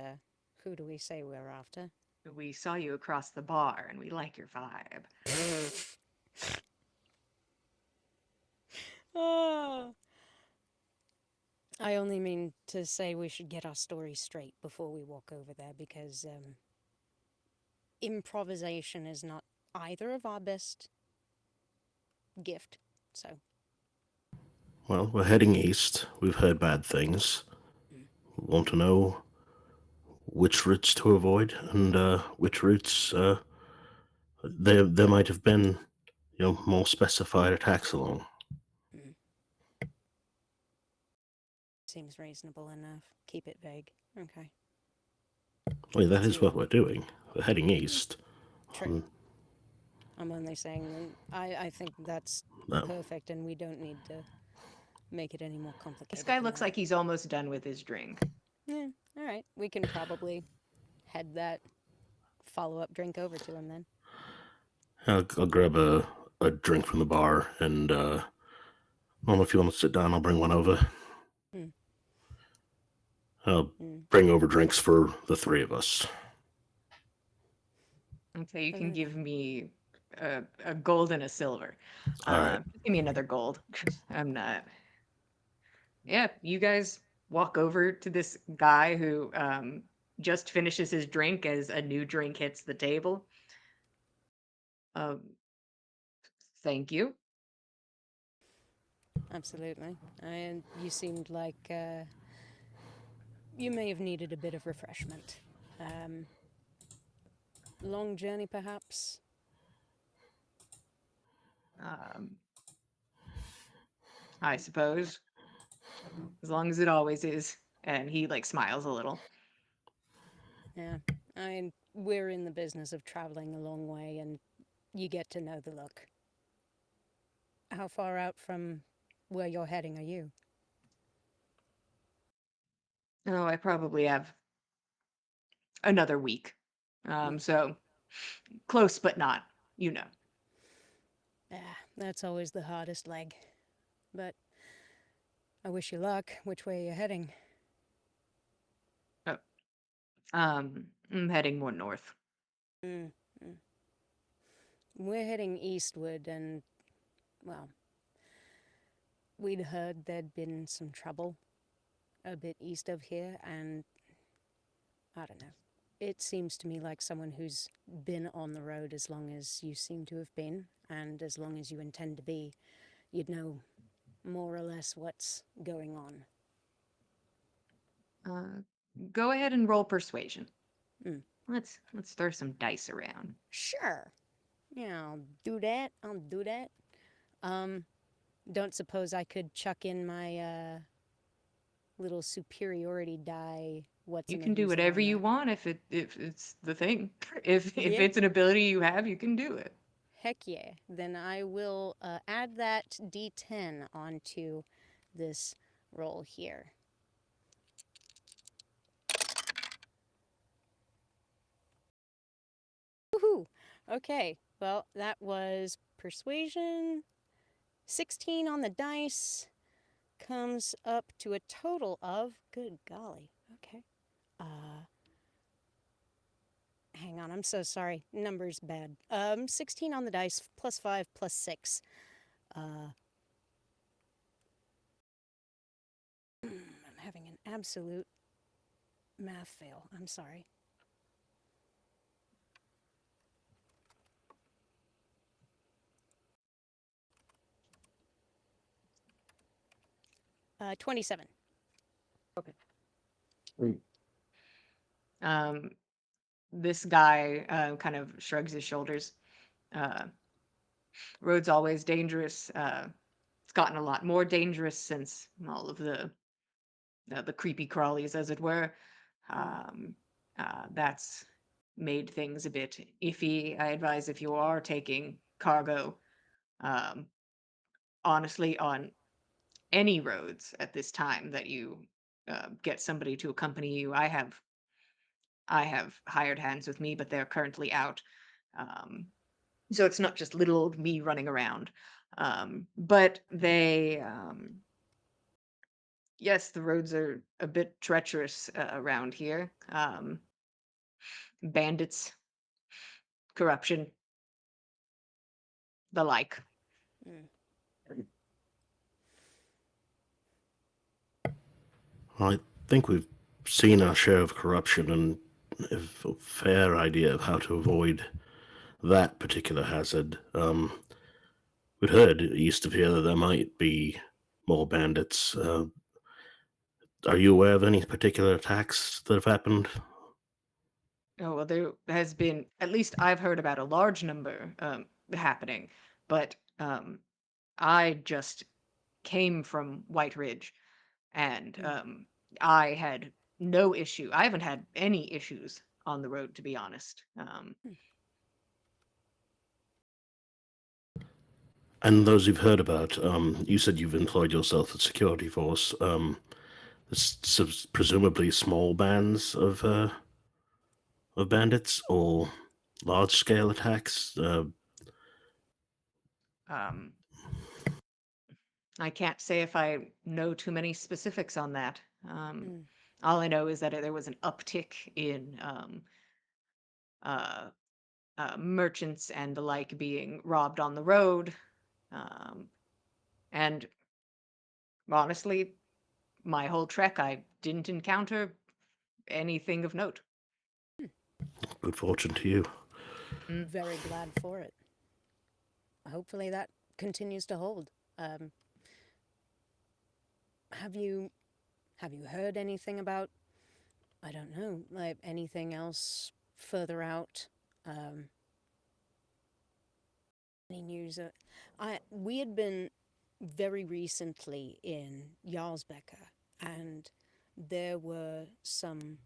who do we say we're after? We saw you across the bar and we like your vibe. Oh, I only mean to say we should get our story straight before we walk over there because improvisation is not either of our best gift. So, Well, we're heading east. We've heard bad things. mm, We want to know which routes to avoid and which routes there might have been, more specified attacks along. mm, seems reasonable enough. Keep it vague. Okay. Well, that Let's is do what that. we're doing. We're heading Mm, east. true. Um, I'm only saying I think that's no. perfect and we don't need to make it any more This complicated guy than looks that. like he's almost done with his drink. Yeah, all right. We can probably head that follow up drink over to him then. I'll grab a drink from the bar, and well, if you want to sit down, I'll bring one over. Mm, I'll mm. bring over drinks for the three of us. Okay, you can Over give there. me a gold and a silver. All right. Give me another gold. I'm not. Yeah, you guys walk over to this guy who just finishes his drink as a new drink hits the table. Um, thank you. Absolutely. And you seemed like you may have needed a bit of refreshment. Um, long journey, perhaps? Um, I suppose, as long as it always is. And he like smiles a little. Yeah. We're in the business of traveling a long way, and you get to know the look. How far out from where you're heading are you? Oh, I probably have another week. Hmm. So close, but not, you know. Ah, that's always the hardest leg. But I wish you luck. Which way are you heading? Oh, I'm heading more north. Mm. Mm. We're heading eastward, and, well, we'd heard there'd been some trouble a bit east of here, and I don't know. It seems to me like someone who's been on the road as long as you seem to have been, and as long as you intend to be, you'd know more or less what's going on. Uh, Go ahead and roll persuasion. Mm. Let's throw some dice around. Sure. Yeah, I'll do that. I'll do that. Um, don't suppose I could chuck in my little superiority die. What's You a can do use it whatever on you that? want if it's the thing. If Yeah. it's an ability you have, you can do it. Heck yeah. Then I will add that d10 onto this roll here. Woohoo! Okay, well, that was persuasion. 16 on the dice comes up to a total of, good golly, okay. Uh, Hang on, I'm so sorry. Numbers bad. 16 on the dice, plus 5, plus 6. I'm having an absolute math fail. I'm sorry. 27. Okay. Um, this guy kind of shrugs his shoulders. Uh, Road's always dangerous. It's gotten a lot more dangerous since all of the creepy crawlies, as it were. Mm. Um, that's made things a bit iffy. I advise if you are taking cargo, um, honestly, on any roads at this time that you get somebody to accompany you. I have hired hands with me, but they're currently out. Um, so it's not just little old me running around. But yes, the roads are a bit treacherous around here. Bandits, corruption, the like. Mm. I think we've seen our share of corruption and have a fair idea of how to avoid that particular hazard. We'd heard east of here that there might be more bandits. Are you aware of any particular attacks that have happened? Oh, well, there has been, at least I've heard about a large number happening, but I just came from White Ridge, and Mm. I had no issue. I haven't had any issues on the road, to be honest. And those you've heard about, you said you've employed yourself as security force. There's presumably small bands of bandits or large scale attacks. Um, I can't say if I know too many specifics on that. Um, Mm. all I know is that there was an uptick in uh, merchants and the like being robbed on the road. Um, and honestly, my whole trek, I didn't encounter anything of note. Good fortune to you. Mm. Very glad for it. Hopefully that continues to hold. Um, have you have you heard anything about, I don't know, like anything else further out? Um, any news? We had been very recently in Jarlsbecker, and there were some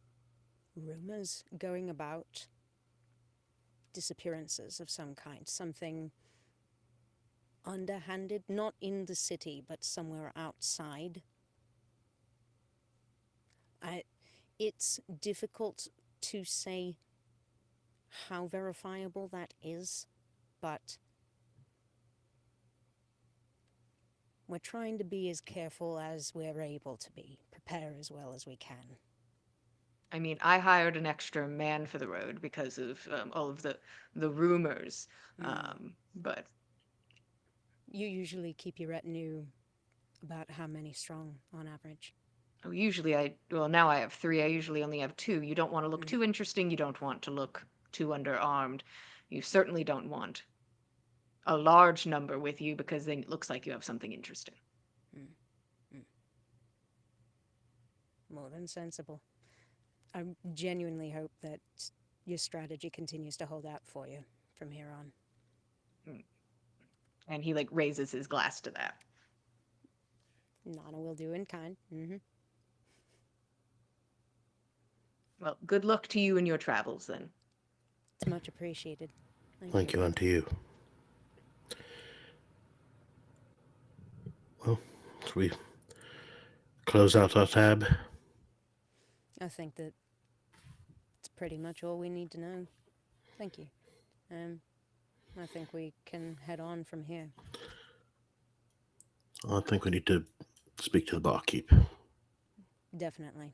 rumors going about disappearances of some kind, something underhanded, not in the city, but somewhere outside. It's difficult to say how verifiable that is, but we're trying to be as careful as we're able to be, prepare as well as we can. I mean, I hired an extra man for the road because of all of the rumors. But You usually keep your retinue about how many strong on average? well, now I have three. I usually only have two. You don't want to look Mm. too interesting. You don't want to look too underarmed. You certainly don't want a large number with you because then it looks like you have something interesting. Mm. Mm. More than sensible. I genuinely hope that your strategy continues to hold out for you from here on. Mm. And he like raises his glass to that. Nana will do in kind. Well, good luck to you in your travels then. It's much appreciated. Thank Thank you. you, and to you. Well, as we close out our tab, I think that it's pretty much all we need to know. Thank you. I think we can head on from here. I think we need to speak to the barkeep. Definitely.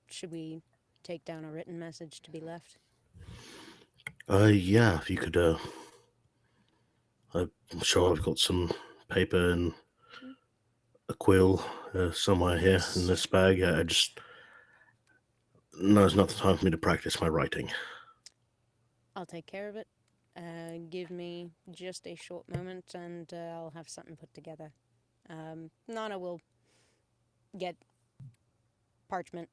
Should we take down a written message to be left? Yeah, if you could, I'm sure I've got some paper and a quill somewhere here in Yes. this bag. I just, no, it's not the time for me to practice my writing. I'll take care of it. Give me just a short moment and I'll have something put together. Nana will get parchment,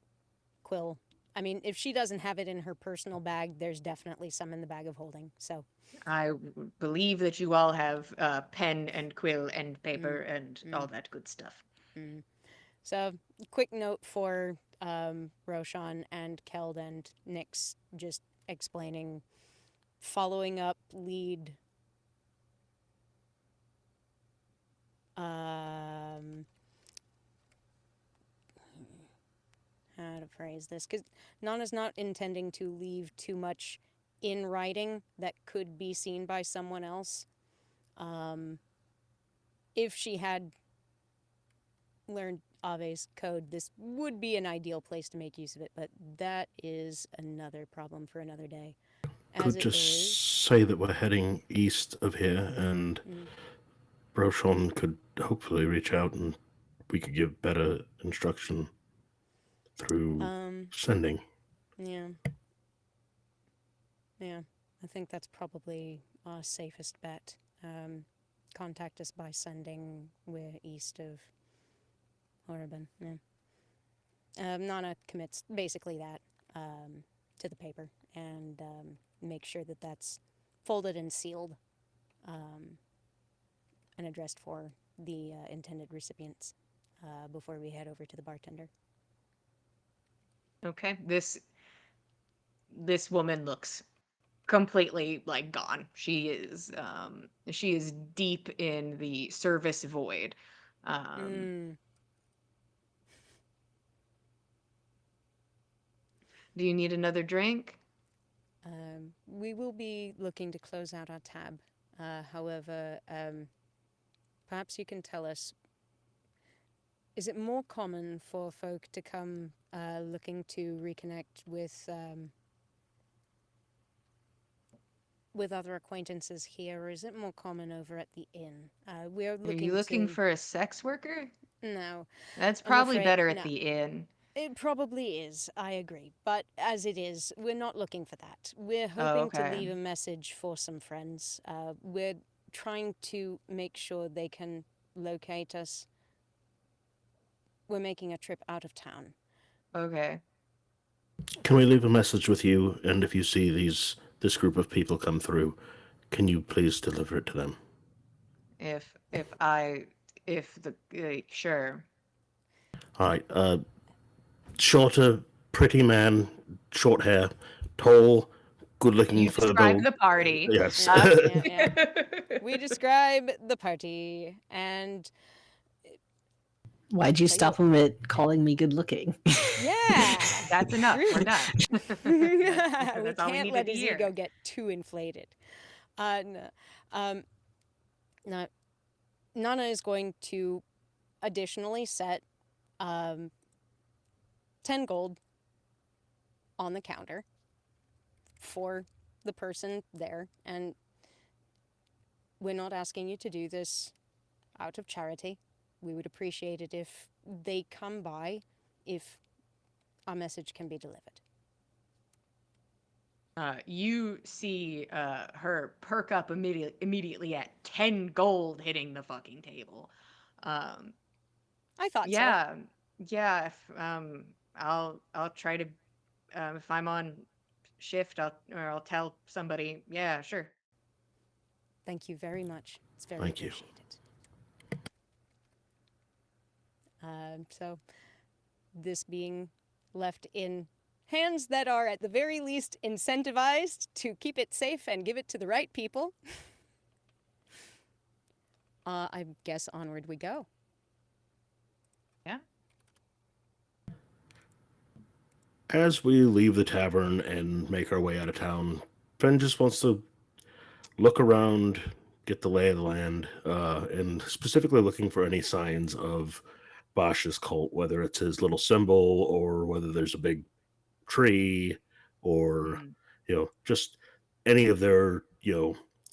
quill. I mean, if she doesn't have it in her personal bag, there's definitely some in the bag of holding. So, I believe that you all have pen and quill and paper and all mm. that good stuff. So, quick note for Roshan and Keld and Nyx, just explaining, following up lead. How to phrase this? Because Nana's not intending to leave too much in writing that could be seen by someone else. If she had learned Ave's code, this would be an ideal place to make use of it, but that is another problem for another day. As Could it just is, say that we're heading east of here, and Roshan could hopefully reach out and we could give better instruction through sending. yeah, yeah, I think that's probably our safest bet. Contact us by sending. We're east of Horriban. Yeah. Nana commits basically that to the paper and make sure that that's folded and sealed and addressed for the intended recipients before we head over to the bartender. Okay. This woman looks completely like gone. She is deep in the service void. Um, do you need another drink? We will be looking to close out our tab. However, perhaps you can tell us, is it more common for folk to come looking to reconnect with other acquaintances here, or is it more common over at the inn? We're Are you looking looking to... for a sex worker? No, That's I'm probably afraid, better at no. the inn. It probably is, I agree. But as it is, we're not looking for that. We're Oh, hoping to okay. leave a message for some friends. We're trying to make sure they can locate us. We're making a trip out of town. Okay. Can we leave a message with you? And if you see this group of people come through, can you please deliver it to them? If if I if the sure. All right. Shorter, pretty man, short hair, tall, good looking You for describe the the party. yes. Yeah, yeah, yeah. We describe the party, and Why'd you tell you stop what, him at calling me good looking? yeah, That's enough. We're rude. done. We That's all we can't needed let to his hear. ego get too inflated. No, no, Nana is going to additionally set um, 10 gold on the counter for the person there. And we're not asking you to do this out of charity. We would appreciate it if they come by, if our message can be delivered. You see her perk up immediately at 10 gold hitting the fucking table. Um, I thought so. yeah, yeah. I'll try to if I'm on shift, I'll tell somebody. Yeah, sure. Thank you very much. It's very Thank you. appreciated. So, this being left in hands that are at the very least incentivized to keep it safe and give it to the right people, I guess onward we go. Yeah. As we leave the tavern and make our way out of town, Fen just wants to look around, get the lay of the land, and specifically looking for any signs of Bosch's cult, whether it's his little symbol or whether there's a big tree or, Mm. just any of their,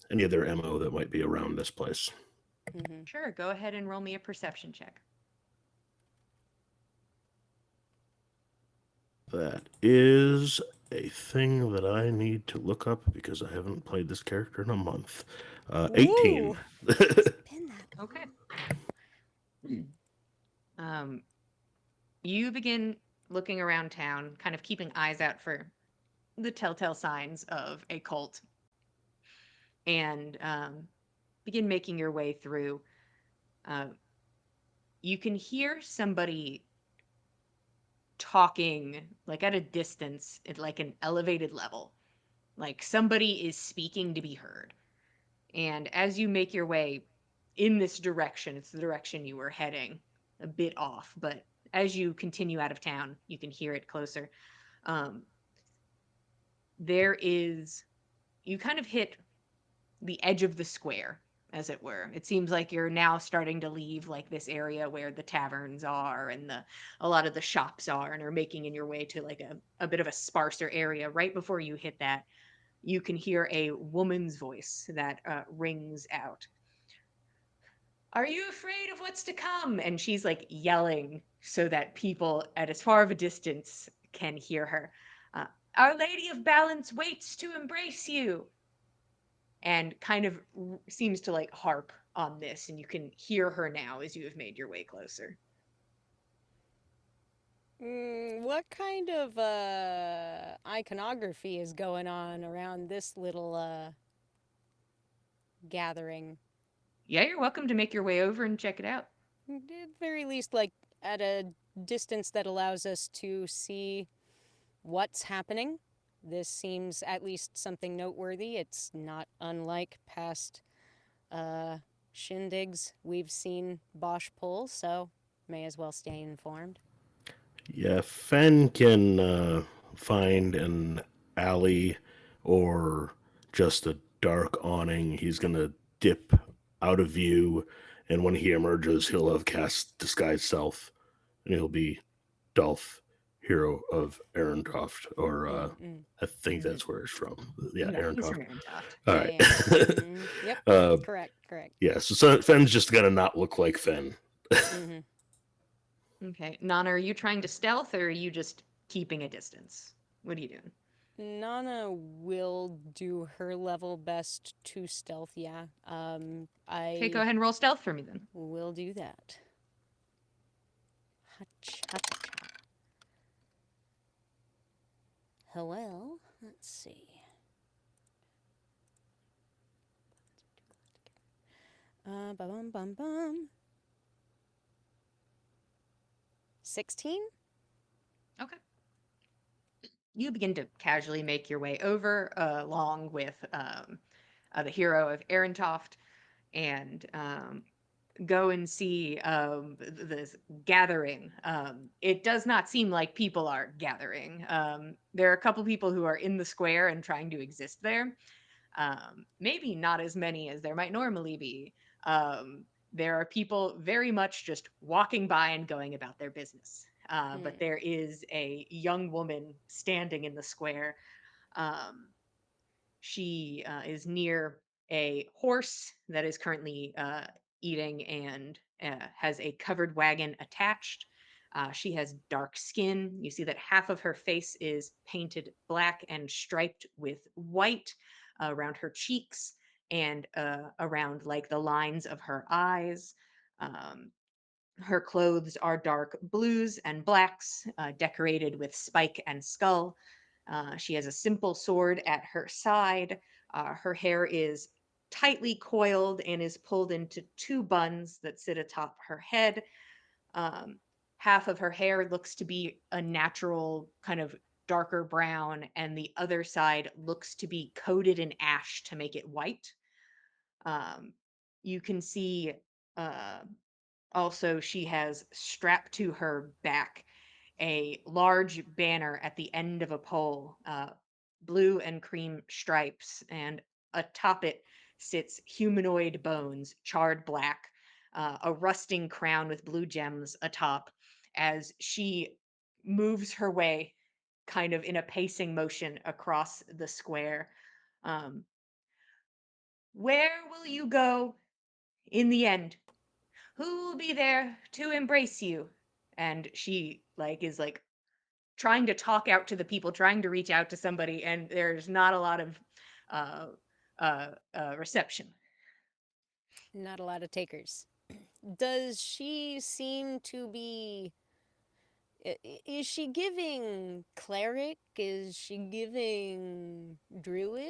any of their MO that might be around this place. Mm-hmm. Sure. Go ahead and roll me a perception check. That is a thing that I need to look up because I haven't played this character in a month. 18. Ooh, it's been that long. Okay. Um, you begin looking around town, kind of keeping eyes out for the telltale signs of a cult, and begin making your way through. Uh, you can hear somebody talking like at a distance at like an elevated level, like somebody is speaking to be heard. And as you make your way in this direction, it's the direction you were heading, a bit off, but as you continue out of town, you can hear it closer. Um, there is, you kind of hit the edge of the square, as it were. It seems like you're now starting to leave like this area where the taverns are and a lot of the shops are, and are making in your way to like a bit of a sparser area. Right before you hit that, you can hear a woman's voice that rings out. Are you afraid of what's to come? And she's like yelling so that people at as far of a distance can hear her. Our Lady of Balance waits to embrace you. And kind of seems to like harp on this, and you can hear her now as you have made your way closer. What kind of iconography is going on around this little gathering? Yeah, you're welcome to make your way over and check it out. At the very least, like at a distance that allows us to see what's happening. This seems at least something noteworthy. It's not unlike past uh, shindigs we've seen Bosch pull, so may as well stay informed. Yeah, Fen can find an alley or just a dark awning. He's going to dip out of view, and when he emerges, he'll have cast Disguise Self, and he'll be Dolph, hero of Aarontoft, or I think that's where it's from. Yeah, Yeah, he's Aarontoft. from Toft. All Yeah, right. yeah. Mm-hmm. Yep. uh, Correct. Correct. yeah, so Fen's just going to not look like Fen. Mm-hmm. Okay, Nana, are you trying to stealth or are you just keeping a distance? What are you doing? Nana will do her level best to stealth. Yeah. Okay, go I ahead and roll stealth for me then. will do that. Ha-cha-cha. Well, let's see. Bum bum bum. 16? Okay. you begin to casually make your way over, along with the hero of Erentoft, and go and see this gathering. It does not seem like people are gathering. There are a couple people who are in the square and trying to exist there. Maybe not as many as there might normally be. There are people very much just walking by and going about their business. But there is a young woman standing in the square. Um, she is near a horse that is currently eating and has a covered wagon attached. She has dark skin. You see that half of her face is painted black and striped with white around her cheeks and around like the lines of her eyes. Um, Her clothes are dark blues and blacks, decorated with spike and skull. She has a simple sword at her side. Her hair is tightly coiled and is pulled into two buns that sit atop her head. Um, Half of her hair looks to be a natural kind of darker brown, and the other side looks to be coated in ash to make it white. Um, you can see uh, also, she has strapped to her back a large banner at the end of a pole, blue and cream stripes, and atop it sits humanoid bones, charred black, a rusting crown with blue gems atop, as she moves her way kind of in a pacing motion across the square. Um, where will you go in the end? Who will be there to embrace you? And she like is like trying to talk out to the people, trying to reach out to somebody, and there's not a lot of uh reception. Not a lot of takers. Does she seem to be. Is she giving cleric? Is she giving druid?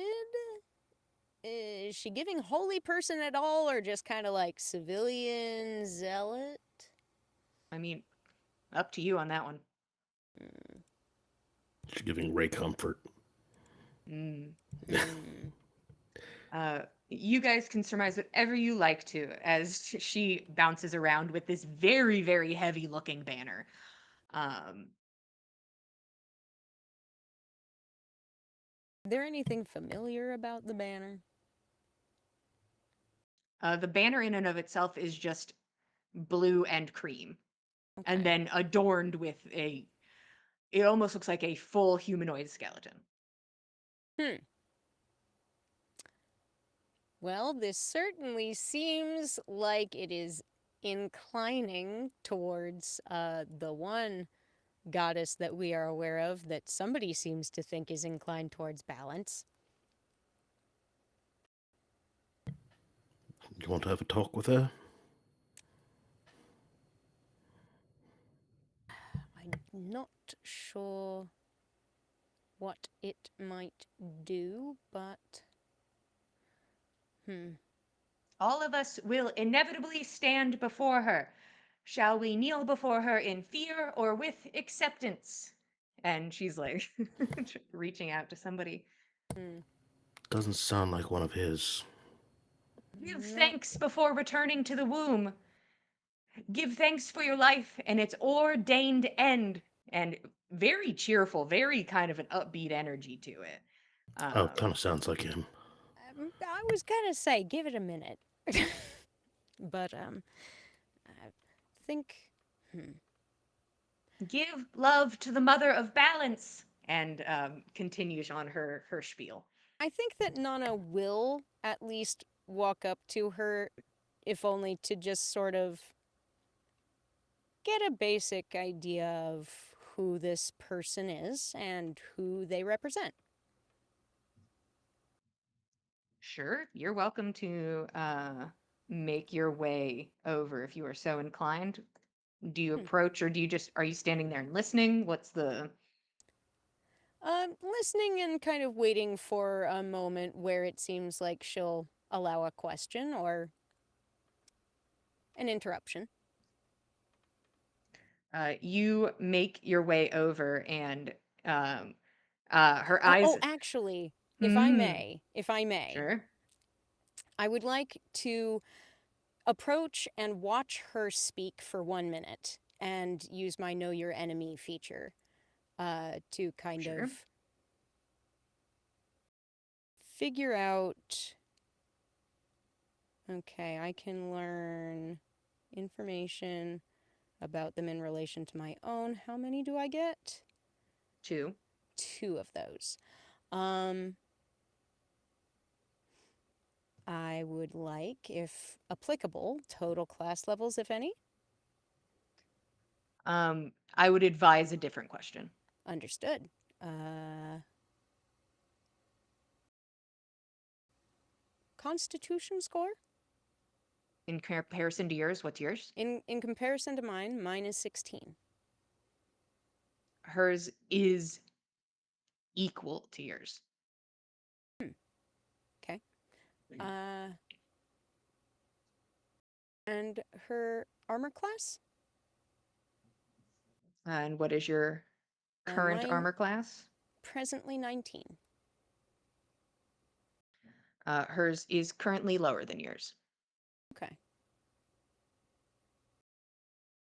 Is she giving holy person at all, or just kind of like civilian zealot? I mean, up to you on that one. She's giving Ray comfort. Mm. Hmm. You guys can surmise whatever you like to as she bounces around with this very, very heavy looking banner. Um, There anything familiar about the banner? the banner in and of itself is just blue and cream, and Okay. then adorned with it almost looks like a full humanoid skeleton. Hmm. Well, this certainly seems like it is inclining towards the one goddess that we are aware of that somebody seems to think is inclined towards balance. You want to have a talk with her? I'm not sure what it might do, but. All of us will inevitably stand before her. Shall we kneel before her in fear or with acceptance? And she's like reaching out to somebody. Doesn't sound like one of his. Give Not. thanks before returning to the womb. Give thanks for your life and its ordained end. And very cheerful, very kind of an upbeat energy to it. Oh, Um, kind of sounds like him. I was gonna say, give it a minute. But, I think. Give love to the mother of balance. And continues on her spiel. I think that Nana will at least walk up to her, if only to just sort of get a basic idea of who this person is and who they represent. Sure, you're welcome to make your way over if you are so inclined. Do you Hmm. approach or do you just are you standing there and listening? What's the Listening and kind of waiting for a moment where it seems like she'll allow a question or an interruption. you make your way over and Her Oh, eyes. oh, actually, Mm, if I may, sure. I would like to approach and watch her speak for 1 minute and use my know your enemy feature to kind Sure. of figure out. Okay, I can learn information about them in relation to my own. How many do I get? 2. Two of those. Um, I would like, if applicable, total class levels, if any. I would advise a different question. Understood. Uh, Constitution score? In comparison to yours, what's yours? In comparison to mine is 16. Hers is equal to yours. Okay. Uh, and her armor class? And what is your current Mine armor class? presently 19. Hers is currently lower than yours. Okay.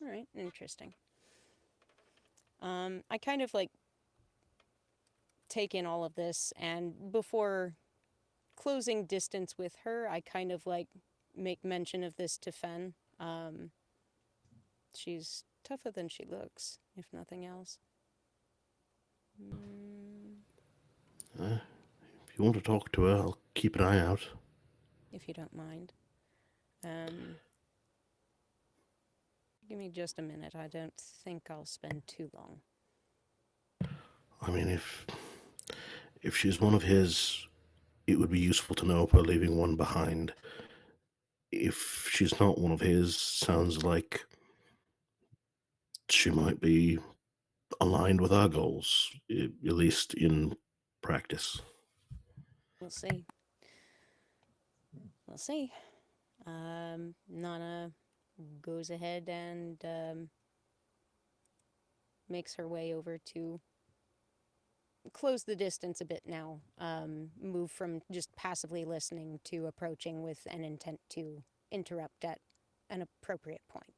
All right. Interesting. I kind of like take in all of this, and before closing distance with her, I kind of like make mention of this to Fen. She's tougher than she looks, if nothing else. If you want to talk to her, I'll keep an eye out. If you don't mind. Give me just a minute. I don't think I'll spend too long. I mean, if she's one of his, it would be useful to know if we're leaving one behind. If she's not one of his, sounds like she might be aligned with our goals, at least in practice. We'll see. We'll see. Nana goes ahead and makes her way over to close the distance a bit now. Move from just passively listening to approaching with an intent to interrupt at an appropriate point.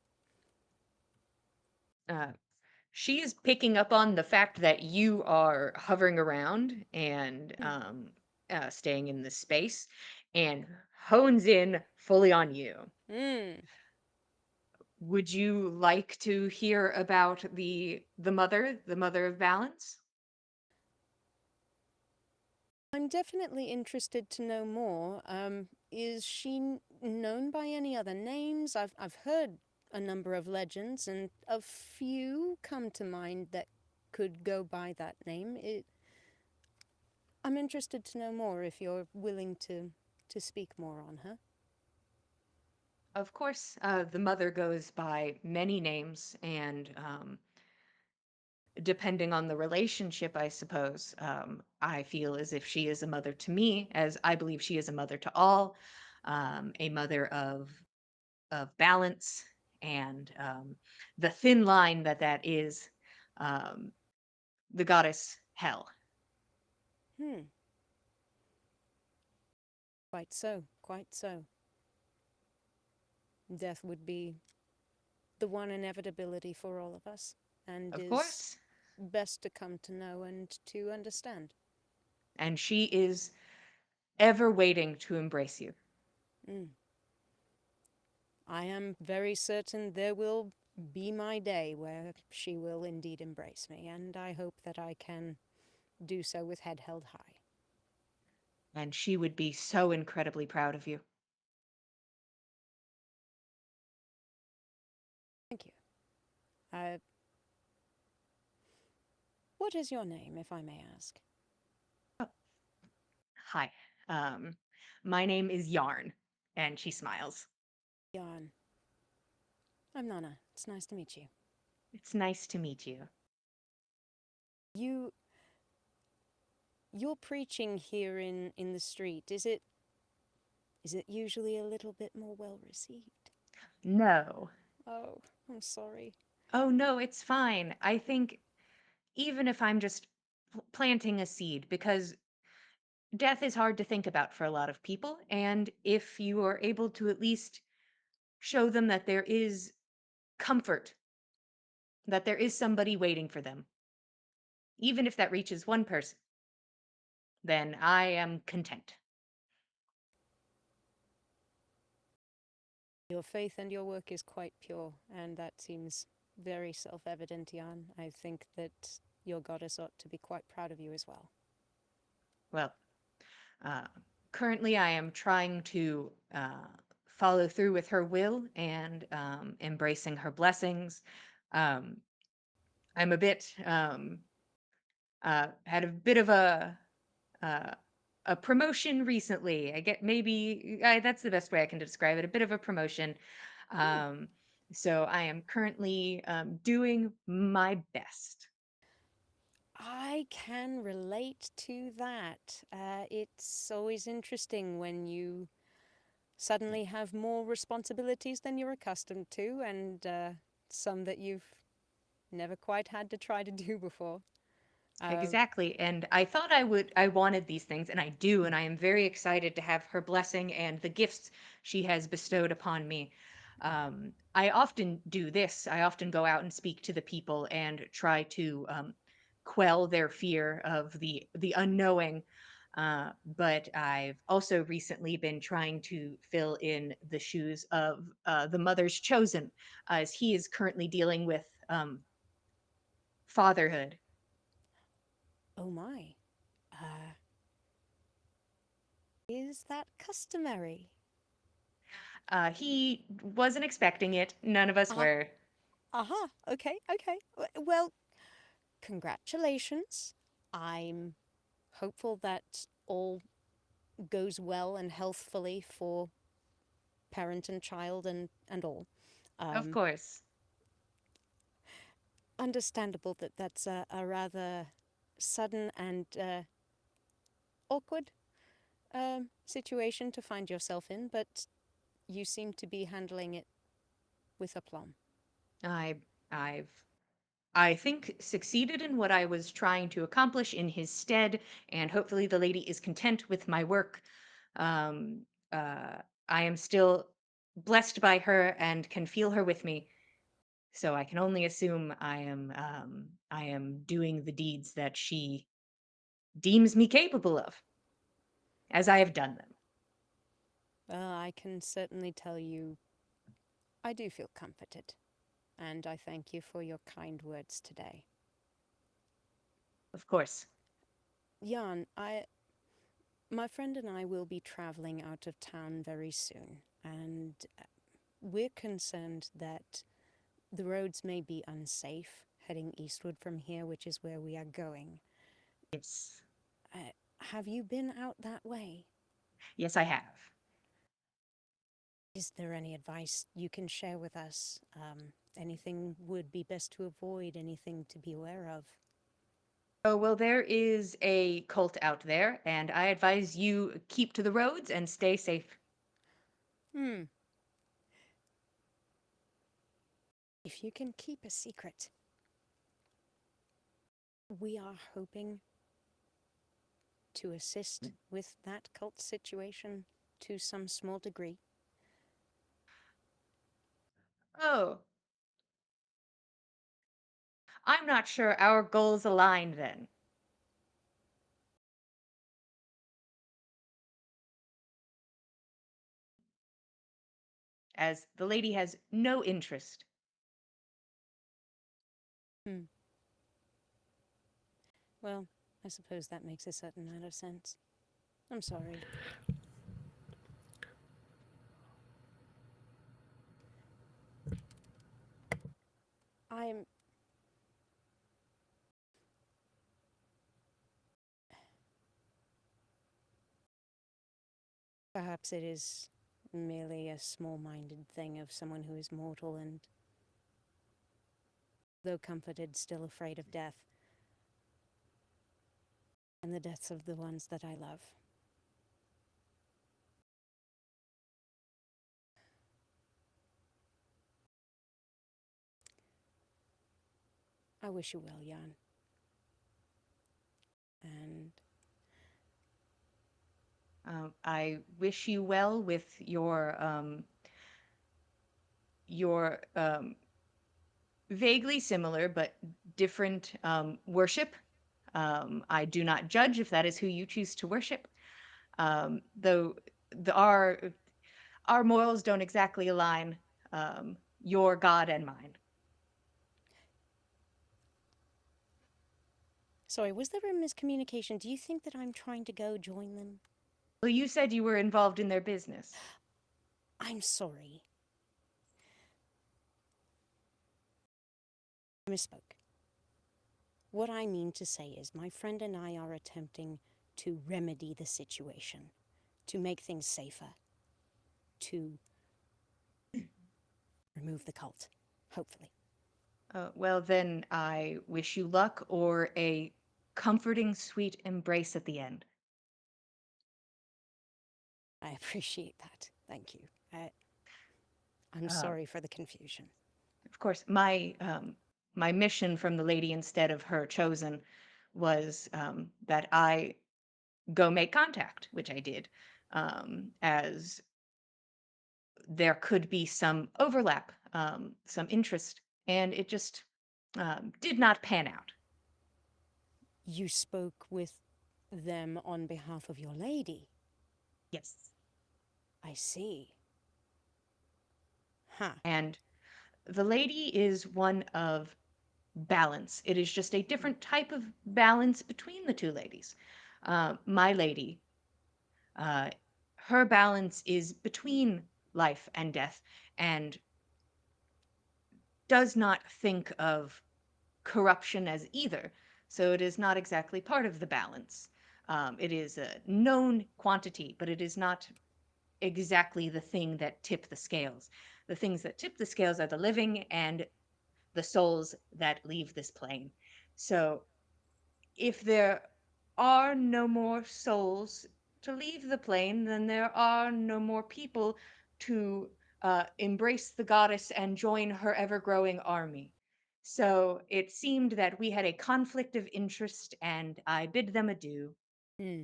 Uh, she is picking up on the fact that you are hovering around and staying in this space and hones in fully on you. Hmm. Would you like to hear about the mother of balance? I'm definitely interested to know more. Is she known by any other names? I've heard a number of legends, and a few come to mind that could go by that name. I'm interested to know more if you're willing to speak more on her. Of course, the mother goes by many names, and depending on the relationship, I suppose, I feel as if she is a mother to me, as I believe she is a mother to all, a mother of balance, and the thin line that is um, the goddess Hel. Hmm. Quite so. Quite so. Death would be the one inevitability for all of us, and Of is course, best to come to know and to understand. and she is ever waiting to embrace you. Mm. I am very certain there will be my day where she will indeed embrace me, and I hope that I can do so with head held high. And she would be so incredibly proud of you. Thank you. Uh, what is your name, if I may ask? Hi, um, my name is Yarn, and she smiles. Yarn. I'm Nana. It's nice to meet you. It's nice to meet you. You Your preaching here in the street, is it usually a little bit more well received? No. Oh, I'm sorry. Oh, no, it's fine. I think even if I'm just planting a seed, because death is hard to think about for a lot of people. And if you are able to at least show them that there is comfort, that there is somebody waiting for them, even if that reaches one person, then I am content. Your faith and your work is quite pure, and that seems very self evident, Jan. I think that your goddess ought to be quite proud of you as well. Well, uh, currently I am trying to follow through with her will and embracing her blessings. Um, I'm a bit had a bit of uh, a promotion recently. I get maybe that's the best way I can describe it. A bit of a promotion. Hmm. Um, so I am currently doing my best. I can relate to that. It's always interesting when you suddenly have more responsibilities than you're accustomed to, and some that you've never quite had to try to do before. Uh, Exactly. And I wanted these things, and I do. And I am very excited to have her blessing and the gifts she has bestowed upon me. I often do this. I often go out and speak to the people and try to quell their fear of the unknowing. But I've also recently been trying to fill in the shoes of the mother's chosen, as he is currently dealing with fatherhood. oh my. Uh, is that customary? He wasn't expecting it. None of us Ah, were. aha, okay, okay. Well, congratulations. I'm hopeful that all goes well and healthfully for parent and child and all. Of Um, course. Understandable that that's a rather sudden and awkward situation to find yourself in, but you seem to be handling it with aplomb. I I've I think succeeded in what I was trying to accomplish in his stead, and hopefully the lady is content with my work. Um, uh, I am still blessed by her and can feel her with me, so I can only assume I am doing the deeds that she deems me capable of, as I have done them. Well, I can certainly tell you I do feel comforted, and I thank you for your kind words today. Of course. Jan, my friend and I will be traveling out of town very soon, and we're concerned that the roads may be unsafe heading eastward from here, which is where we are going. Yes. Have you been out that way? Yes, I have. Is there any advice you can share with us? Anything would be best to avoid, anything to be aware of? Oh, well, there is a cult out there, and I advise you keep to the roads and stay safe. Hmm. If you can keep a secret, we are hoping to assist with that cult situation to some small degree. Oh, I'm not sure our goals align then, as the lady has no interest. Hmm. Well, I suppose that makes a certain amount of sense. I'm sorry. I'm. Perhaps it is merely a small minded thing of someone who is mortal and, though comforted, still afraid of death and the deaths of the ones that I love. I wish you well, Jan. And I wish you well with your vaguely similar but different worship. I do not judge if that is who you choose to worship, though the, our morals don't exactly align. Your God and mine. sorry, was there a miscommunication? Do you think that I'm trying to go join them? Well, you said you were involved in their business. I'm sorry. I misspoke. What I mean to say is, my friend and I are attempting to remedy the situation, to make things safer, to remove the cult, hopefully. Well, then I wish you luck or a comforting, sweet embrace at the end. I appreciate that. Thank you. I'm Uh, sorry for the confusion. of course, my mission from the lady instead of her chosen was that I go make contact, which I did, as there could be some overlap, some interest, and it just did not pan out. You spoke with them on behalf of your lady. Yes. I see. Huh. And the lady is one of balance. It is just a different type of balance between the two ladies. My lady, uh, her balance is between life and death and does not think of corruption as either. So it is not exactly part of the balance. It is a known quantity, but it is not exactly the thing that tip the scales. The things that tip the scales are the living and the souls that leave this plane. So if there are no more souls to leave the plane, then there are no more people to embrace the goddess and join her ever growing army. So it seemed that we had a conflict of interest, and I bid them adieu. Hmm.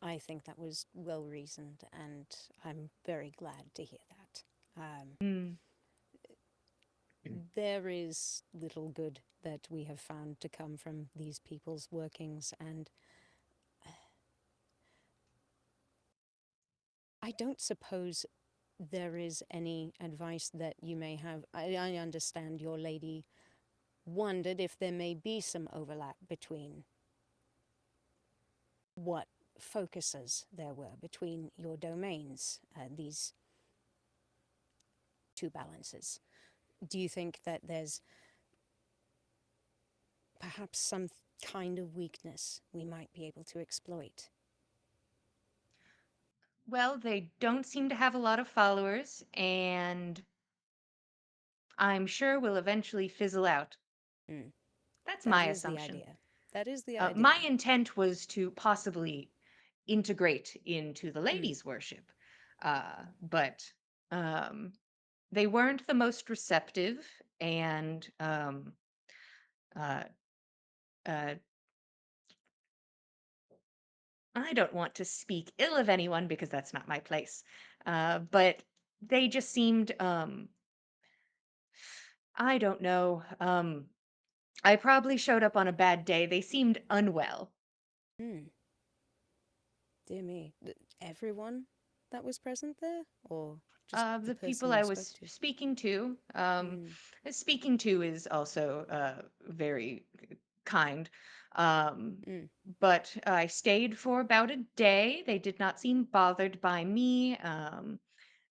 I think that was well reasoned, and I'm very glad to hear that. Mm. There is little good that we have found to come from these people's workings, and I don't suppose there is any advice that you may have. I understand your lady wondered if there may be some overlap between what focuses there were between your domains, these two balances. Do you think that there's perhaps some kind of weakness we might be able to exploit? Well, they don't seem to have a lot of followers, and I'm sure will eventually fizzle out. Mm. That's That my is the assumption. idea. That is the My idea. intent was to possibly integrate into the Mm. ladies' worship, but um, they weren't the most receptive, and uh, uh, I don't want to speak ill of anyone because that's not my place. But they just seemed, I don't know. I probably showed up on a bad day. They seemed unwell. Mm. Dear me. Everyone that was present there? Or just the The people person I you spoke was to? Mm. speaking to is also very kind. Um, Mm. but I stayed for about a day. They did not seem bothered by me.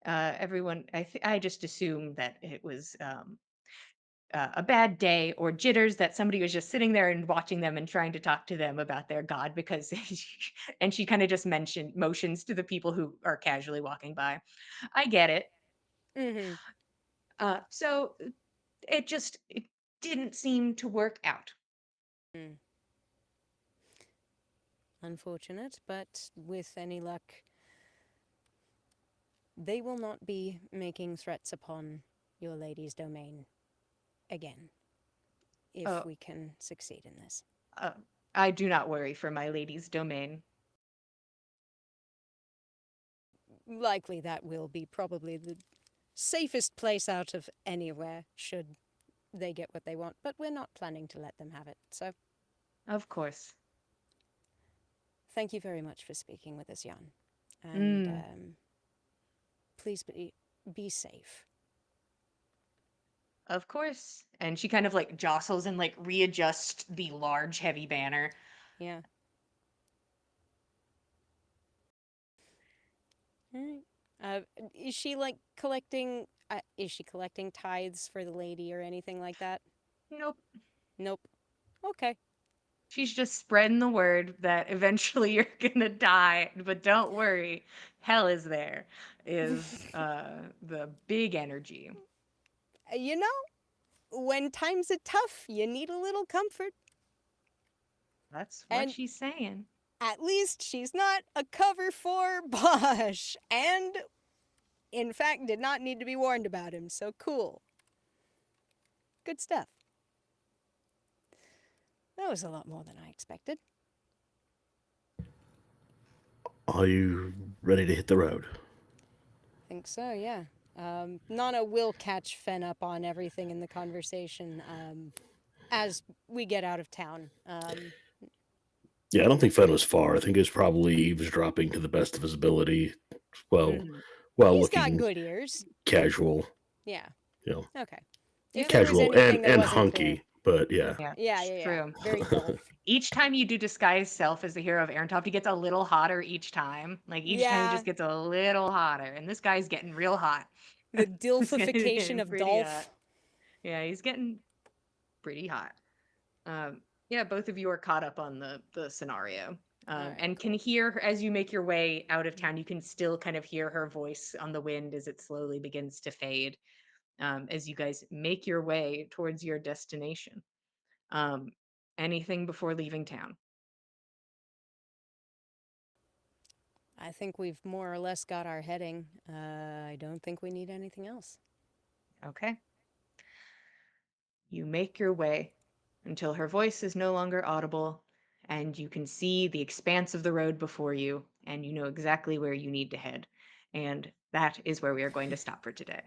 Everyone, I just assumed that it was a bad day or jitters, that somebody was just sitting there and watching them and trying to talk to them about their god because and she kind of just mentioned motions to the people who are casually walking by. I get it. Mm-hmm. So it didn't seem to work out. Mm. Unfortunate, but with any luck, they will not be making threats upon your lady's domain again, if Uh, we can succeed in this. uh, I do not worry for my lady's domain. Likely that will be probably the safest place out of anywhere, should they get what they want, but we're not planning to let them have it. So, Of course. thank you very much for speaking with us, Jan. And Mm, please be safe. of course. And she kind of like jostles and like readjusts the large, heavy banner. Yeah. All right. Is she like collecting? Is she collecting tithes for the lady or anything like that? Nope. Nope. Okay. She's just spreading the word that eventually you're gonna die, but don't worry, hell is there, is the big energy. You know, when times are tough, you need a little comfort. That's what And she's saying. at least she's not a cover for Bosch. And, in fact, did not need to be warned about him. So cool. Good stuff. That was a lot more than I expected. Are you ready to hit the road? Think so, yeah. Nana will catch Fen up on everything in the conversation as we get out of town. Yeah, I don't think Fen was far. I think he was probably eavesdropping to the best of his ability. Well, Mhm. while He's got looking good ears. casual, Yeah. you know, Okay. If Yep. there was casual anything that and wasn't clear. hunky. But yeah, Yeah, Yeah, it's yeah, yeah. true. Very dull. Each time you do disguise self as the hero of Arentoft, he gets a little hotter each time. Like each time he Yeah. just gets a little hotter. And this guy's getting real hot. The He's dilfification getting of pretty hot. Dolph. Yeah, he's getting pretty hot. Yeah, both of you are caught up on the scenario. All right, And can cool. hear as you make your way out of town, you can still kind of hear her voice on the wind as it slowly begins to fade, as you guys make your way towards your destination. Um, Anything before leaving town? I think we've more or less got our heading. I don't think we need anything else. Okay. You make your way until her voice is no longer audible and you can see the expanse of the road before you and you know exactly where you need to head. And that is where we are going to stop for today.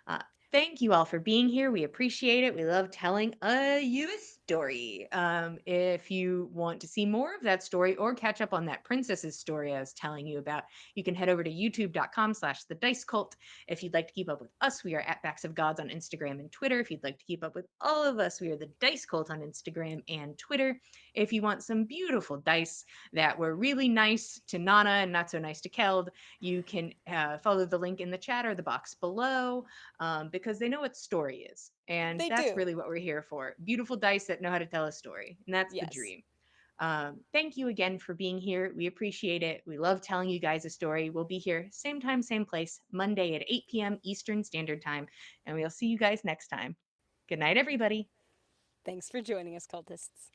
Uh, Thank you all for being here. We appreciate it. We love telling you a story. If you want to see more of that story or catch up on that princess's story I was telling you about, you can head over to youtube.com/the dice cult. If you'd like to keep up with us, we are at Backs of Gods on Instagram and Twitter. If you'd like to keep up with all of us, we are the Dice Cult on Instagram and Twitter. If you want some beautiful dice that were really nice to Nana and not so nice to Keld, you can follow the link in the chat or the box below, because they know what story is. And They that's do. really what we're here for. Beautiful dice that know how to tell a story. And that's the Yes. dream. Thank you again for being here. We appreciate it. We love telling you guys a story. We'll be here same time, same place, Monday at 8 p.m. Eastern Standard Time. And we'll see you guys next time. Good night, everybody. Thanks for joining us, cultists.